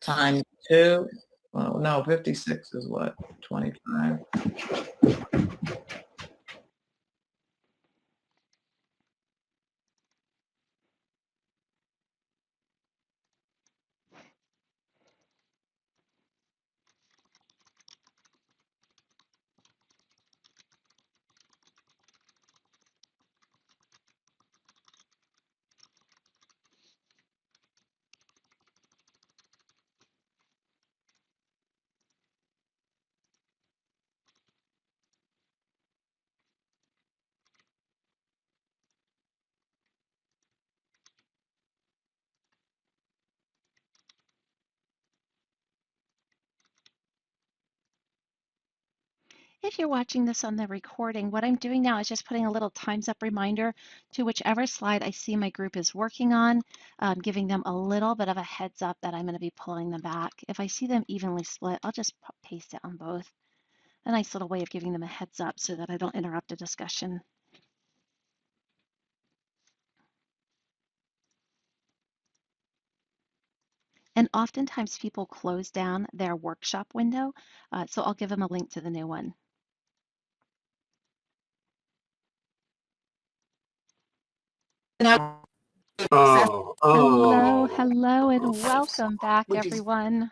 times 2. Well, no, 56 is what, 25. If you're watching this on the recording, what I'm doing now is just putting a little times up reminder to whichever slide I see my group is working on, giving them a little bit of a heads up that I'm going to be pulling them back. If I see them evenly split, I'll just paste it on both. A nice little way of giving them a heads up so that I don't interrupt a discussion. And oftentimes people close down their workshop window, so I'll give them a link to the new one. And Oh, Hello, oh. hello, and welcome back, everyone.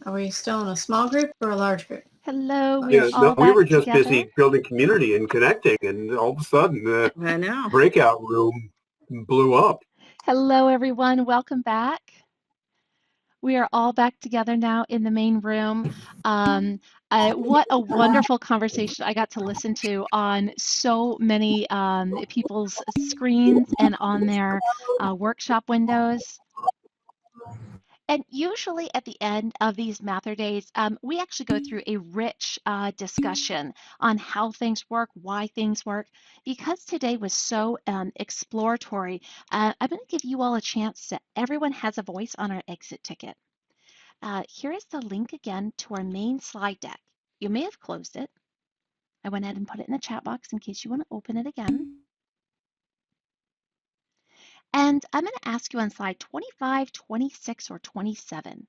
Are we still in a small group or a large group? Hello, we are Yeah, no, all we back were just together. busy building community and connecting, and all of a sudden the I know. breakout room blew up. Hello, everyone. Welcome back. We are all back together now in the main room. What a wonderful conversation I got to listen to on so many people's screens and on their workshop windows. And usually at the end of these MATHurdays, we actually go through a rich discussion on how things work, why things work. Because today was so exploratory, I'm going to give you all a chance to, everyone has a voice on our exit ticket. Here is the link again to our main slide deck. You may have closed it. I went ahead and put it in the chat box in case you want to open it again. And I'm going to ask you on slide 25, 26, or 27.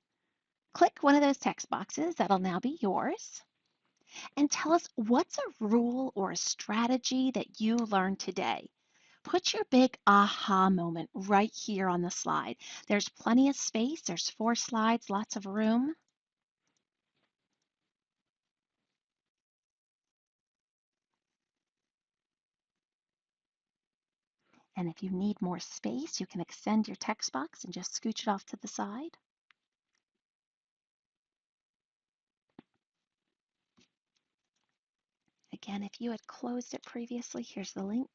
Click one of those text boxes, that'll now be yours, and tell us what's a rule or a strategy that you learned today. Put your big aha moment right here on the slide. There's plenty of space, there's 4 slides, lots of room. And if you need more space, you can extend your text box and just scooch it off to the side. Again, if you had closed it previously, here's the link.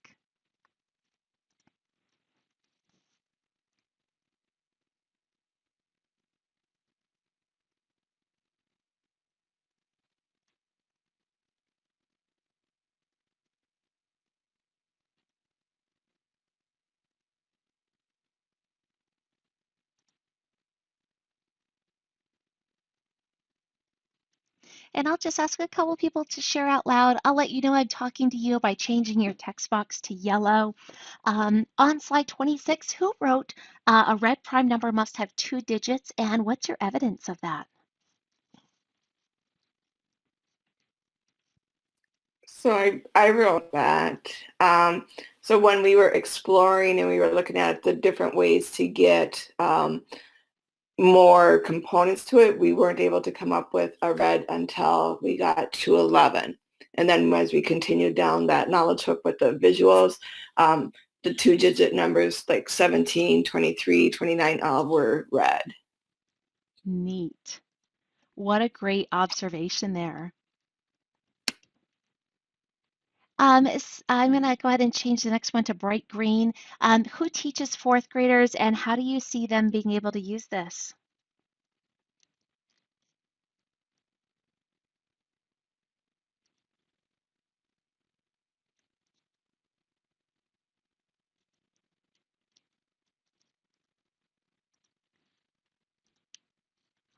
And I'll just ask a couple people to share out loud. I'll let you know I'm talking to you by changing your text box to yellow. On slide 26, who wrote a red prime number must have 2 digits, and what's your evidence of that? So I wrote that. So when we were exploring and we were looking at the different ways to get more components to it, we weren't able to come up with a red until we got to 11. And then as we continued down that knowledge hook with the visuals, the 2-digit numbers like 17, 23, 29 all were red. Neat. What a great observation there. I'm going to go ahead and change the next one to bright green. Who teaches 4th graders, and how do you see them being able to use this?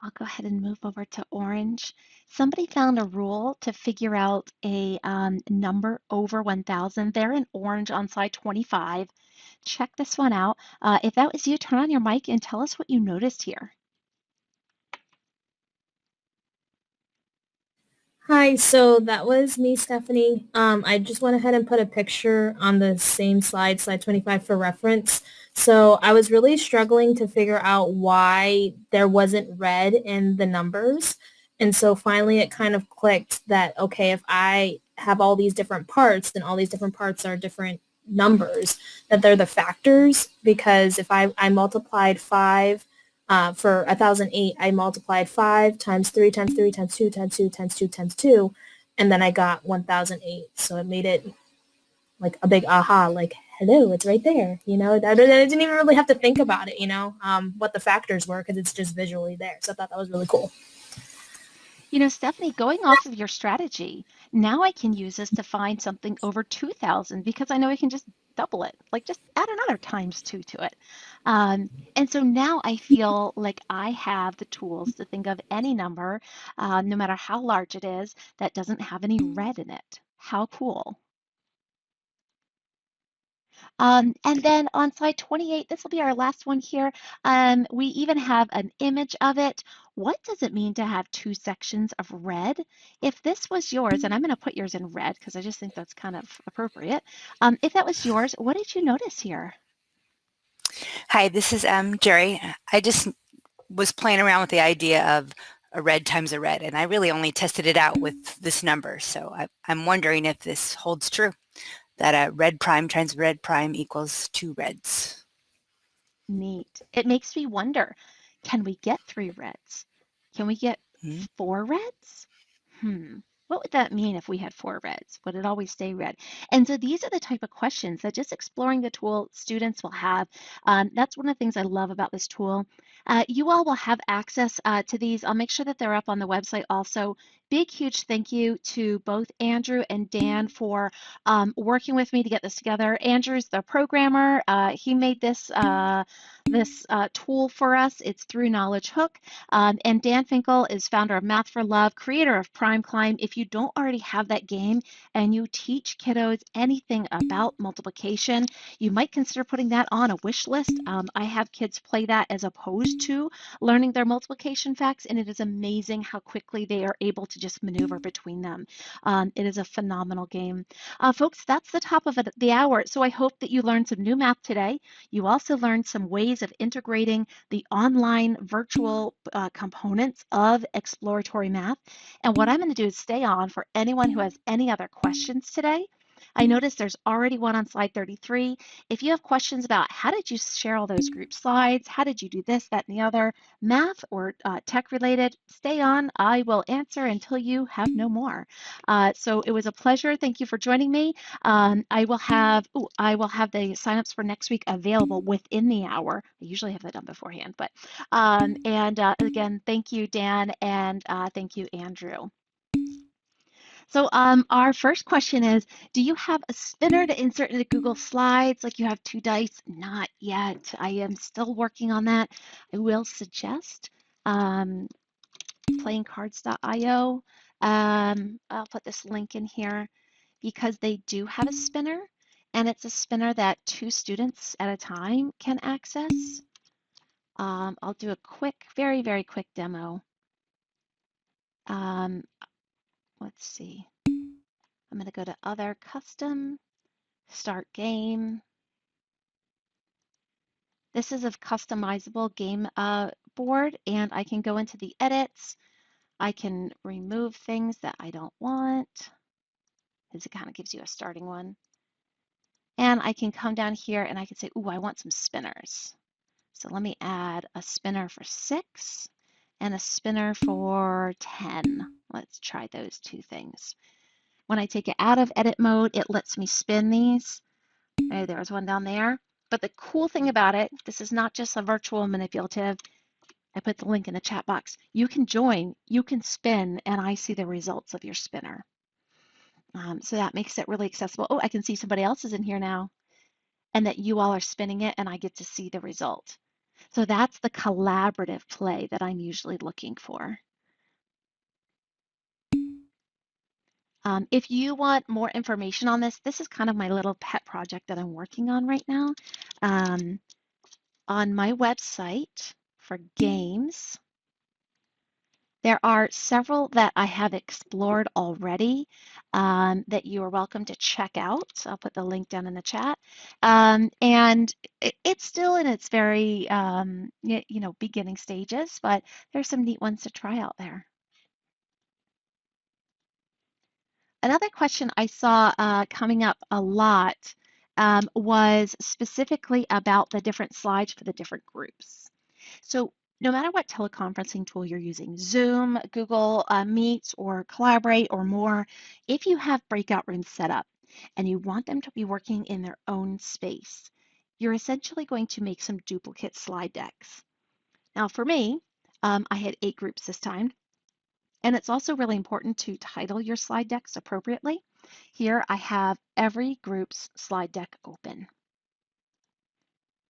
I'll go ahead and move over to orange. Somebody found a rule to figure out a number over 1,000. They're in orange on slide 25. Check this one out. If that was you, turn on your mic and tell us what you noticed here. Hi, so that was me, Stephanie. I just went ahead and put a picture on the same slide, slide 25 for reference. So I was really struggling to figure out why there wasn't red in the numbers. And so finally it kind of clicked that, okay, if I have all these different parts, then all these different parts are different numbers, that they're the factors, because if I multiplied 5 for 1,008, I multiplied 5 times 3 times 3 times 2 times 2 times 2 times 2, and then I got 1,008. So it made it like a big aha, like, hello, it's right there. You know, I didn't even really have to think about it, what the factors were, because it's just visually there. So I thought that was really cool. You know, Stephanie, going off of your strategy, now I can use this to find something over 2,000 because I know I can just double it, like just add another times 2 to it. And so now I feel like I have the tools to think of any number, no matter how large it is, that doesn't have any red in it. How cool. And then on slide 28, this will be our last one here. We even have an image of it. What does it mean to have two sections of red? If this was yours, and I'm going to put yours in red because I just think that's kind of appropriate. If that was yours, what did you notice here? Hi, this is Jerry. I just was playing around with the idea of a red times a red, and I really only tested it out with this number. So I'm wondering if this holds true, that a red prime times red prime equals 2 reds. Neat. It makes me wonder, can we get 3 reds? Can we get 4 reds? What would that mean if we had 4 reds? Would it always stay red? And so these are the type of questions that just exploring the tool students will have. That's one of the things I love about this tool. You all will have access to these. I'll make sure that they're up on the website also. Big, huge thank you to both Andrew and Dan for working with me to get this together. Andrew's the programmer. He made this tool for us. It's through Knowledge Hook. And Dan Finkel is founder of Math for Love, creator of Prime Climb. If you don't already have that game and you teach kiddos anything about multiplication, you might consider putting that on a wish list. I have kids play that as opposed to learning their multiplication facts, and it is amazing how quickly they are able to just maneuver between them. It is a phenomenal game. Folks, that's the top of the hour. So I hope that you learned some new math today. You also learned some ways of integrating the online virtual components of exploratory math. And what I'm going to do is stay on for anyone who has any other questions today. I noticed there's already one on slide 33. If you have questions about how did you share all those group slides, how did you do this, that, and the other, math or tech related, stay on. I will answer until you have no more. So it was a pleasure. Thank you for joining me. I will have the signups for next week available within the hour. I usually have that done beforehand, but again, thank you, Dan, and thank you, Andrew. So our first question is, do you have a spinner to insert into Google Slides like you have 2 dice? Not yet. I am still working on that. I will suggest playingcards.io. I'll put this link in here because they do have a spinner, and it's a spinner that 2 students at a time can access. I'll do a quick, very, very quick demo. Let's see. I'm going to go to Other, Custom, Start Game. This is a customizable game board, and I can go into the edits. I can remove things that I don't want, because it kind of gives you a starting one. And I can come down here and I can say, ooh, I want some spinners. So let me add a spinner for 6 and a spinner for 10. Let's try those 2 things. When I take it out of edit mode, it lets me spin these. Okay, there's one down there. But the cool thing about it, this is not just a virtual manipulative. I put the link in the chat box. You can join, you can spin, and I see the results of your spinner. So that makes it really accessible. Oh, I can see somebody else is in here now, and that you all are spinning it, and I get to see the result. So that's the collaborative play that I'm usually looking for. If you want more information on this, this is kind of my little pet project that I'm working on right now. On my website for games, there are several that I have explored already that you are welcome to check out. I'll put the link down in the chat. And it's still in its very, beginning stages, but there's some neat ones to try out there. Another question I saw coming up a lot was specifically about the different slides for the different groups. So no matter what teleconferencing tool you're using, Zoom, Google Meets, or Collaborate, or more, if you have breakout rooms set up and you want them to be working in their own space, you're essentially going to make some duplicate slide decks. Now for me, I had 8 groups this time. And it's also really important to title your slide decks appropriately. Here I have every group's slide deck open.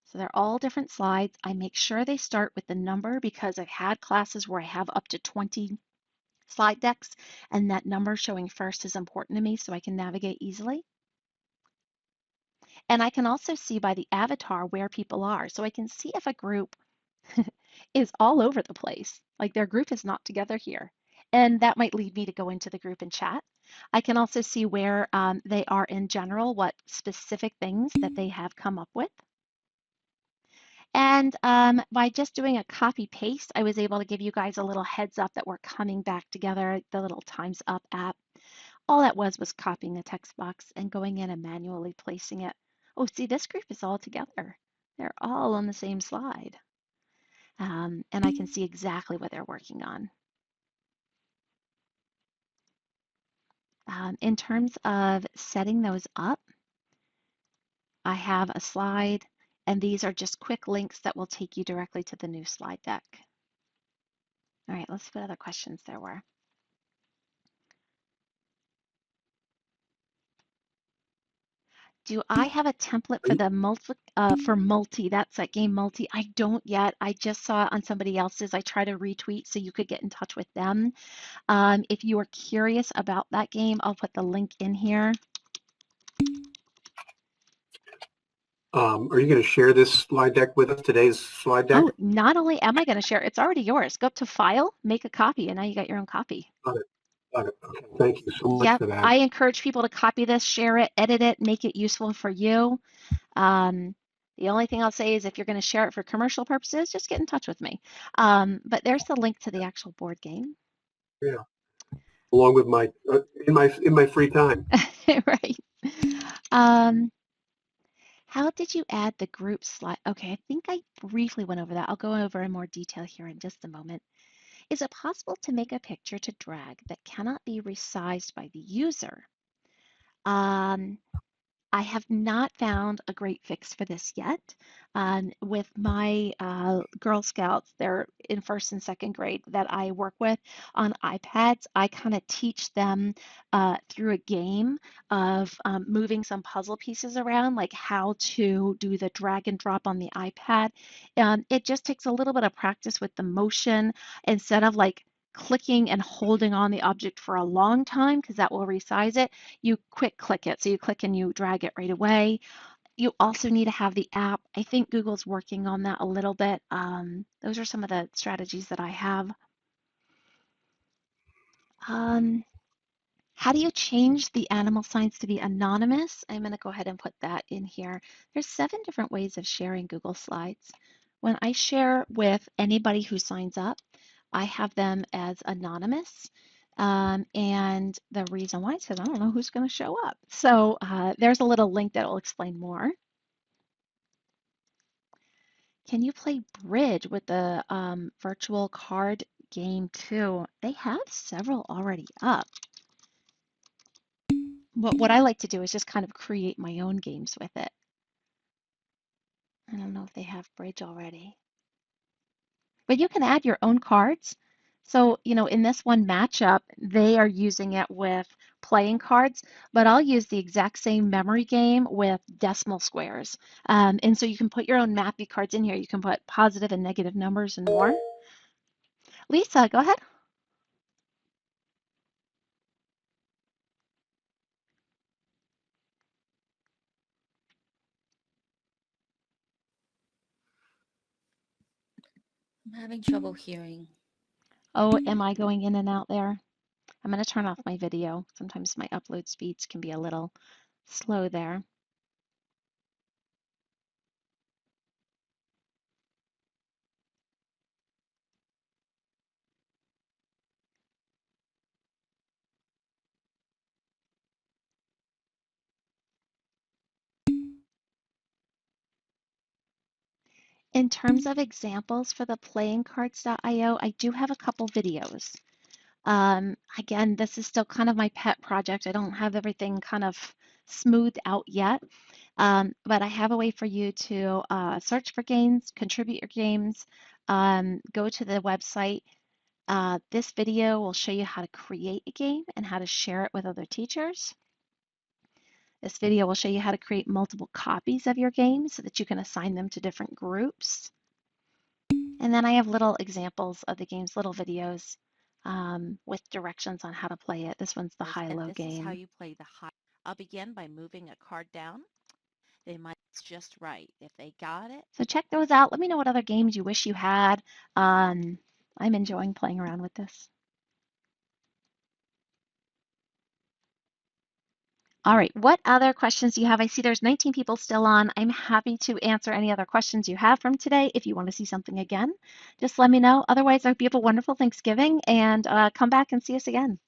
So they're all different slides. I make sure they start with the number because I've had classes where I have up to 20 slide decks, and that number showing first is important to me so I can navigate easily. And I can also see by the avatar where people are. So I can see if a group is all over the place. Like their group is not together here. And that might lead me to go into the group and chat. I can also see where they are in general, what specific things that they have come up with. And by just doing a copy paste, I was able to give you guys a little heads up that we're coming back together, the little Times Up app. All that was copying a text box and going in and manually placing it. Oh, see, this group is all together. They're all on the same slide. And I can see exactly what they're working on. In terms of setting those up, I have a slide, and these are just quick links that will take you directly to the new slide deck. All right, let's see what other questions there were. Do I have a template for the multi? That's that game multi. I don't yet. I just saw it on somebody else's. I try to retweet so you could get in touch with them. If you are curious about that game, I'll put the link in here. Are you going to share this slide deck with us, today's slide deck? Oh, not only am I going to share, it's already yours. Go up to File, make a copy, and now you got your own copy. Got it. Got it. Okay. Thank you so much Yep, for that. I encourage people to copy this, share it, edit it, make it useful for you. The only thing I'll say is if you're going to share it for commercial purposes, just get in touch with me. But there's the link to the actual board game. Yeah. Along with my in my free time. Right. How did you add the group slide? Okay, I think I briefly went over that. I'll go over in more detail here in just a moment. Is it possible to make a picture to drag that cannot be resized by the user? I have not found a great fix for this yet. With my Girl Scouts, they're in first and second grade that I work with on iPads. I kind of teach them through a game of moving some puzzle pieces around, like how to do the drag and drop on the iPad. It just takes a little bit of practice with the motion instead of like clicking and holding on the object for a long time because that will resize it. You quick click it. So you click and you drag it right away. You also need to have the app. I think Google's working on that a little bit. Those are some of the strategies that I have. How do you change the animal signs to be anonymous? I'm going to go ahead and put that in here. There's 7 different ways of sharing Google Slides. When I share with anybody who signs up, I have them as anonymous. And the reason why is because I don't know who's going to show up. So there's a little link that will explain more. Can you play bridge with the virtual card game too? They have several already up. What I like to do is just kind of create my own games with it. I don't know if they have bridge already. But you can add your own cards. So, you know, in this one matchup, they are using it with playing cards, but I'll use the exact same memory game with decimal squares. And so you can put your own mappy cards in here. You can put positive and negative numbers and more. Lisa, go ahead. I'm having trouble hearing. Oh, am I going in and out there? I'm going to turn off my video. Sometimes my upload speeds can be a little slow there. In terms of examples for the playingcards.io, I do have a couple videos. Again, this is still kind of my pet project. I don't have everything kind of smoothed out yet, but I have a way for you to search for games, contribute your games, go to the website. This video will show you how to create a game and how to share it with other teachers. This video will show you how to create multiple copies of your game so that you can assign them to different groups. And then I have little examples of the games, little videos with directions on how to play it. This one's the high-low game. This is how you play the high. I'll begin by moving a card down. Then my it's just right. If they got it, So check those out. Let me know what other games you wish you had. I'm enjoying playing around with this. All right, what other questions do you have? I see there's 19 people still on. I'm happy to answer any other questions you have from today. If you want to see something again, just let me know. Otherwise, I hope you have a wonderful Thanksgiving and come back and see us again.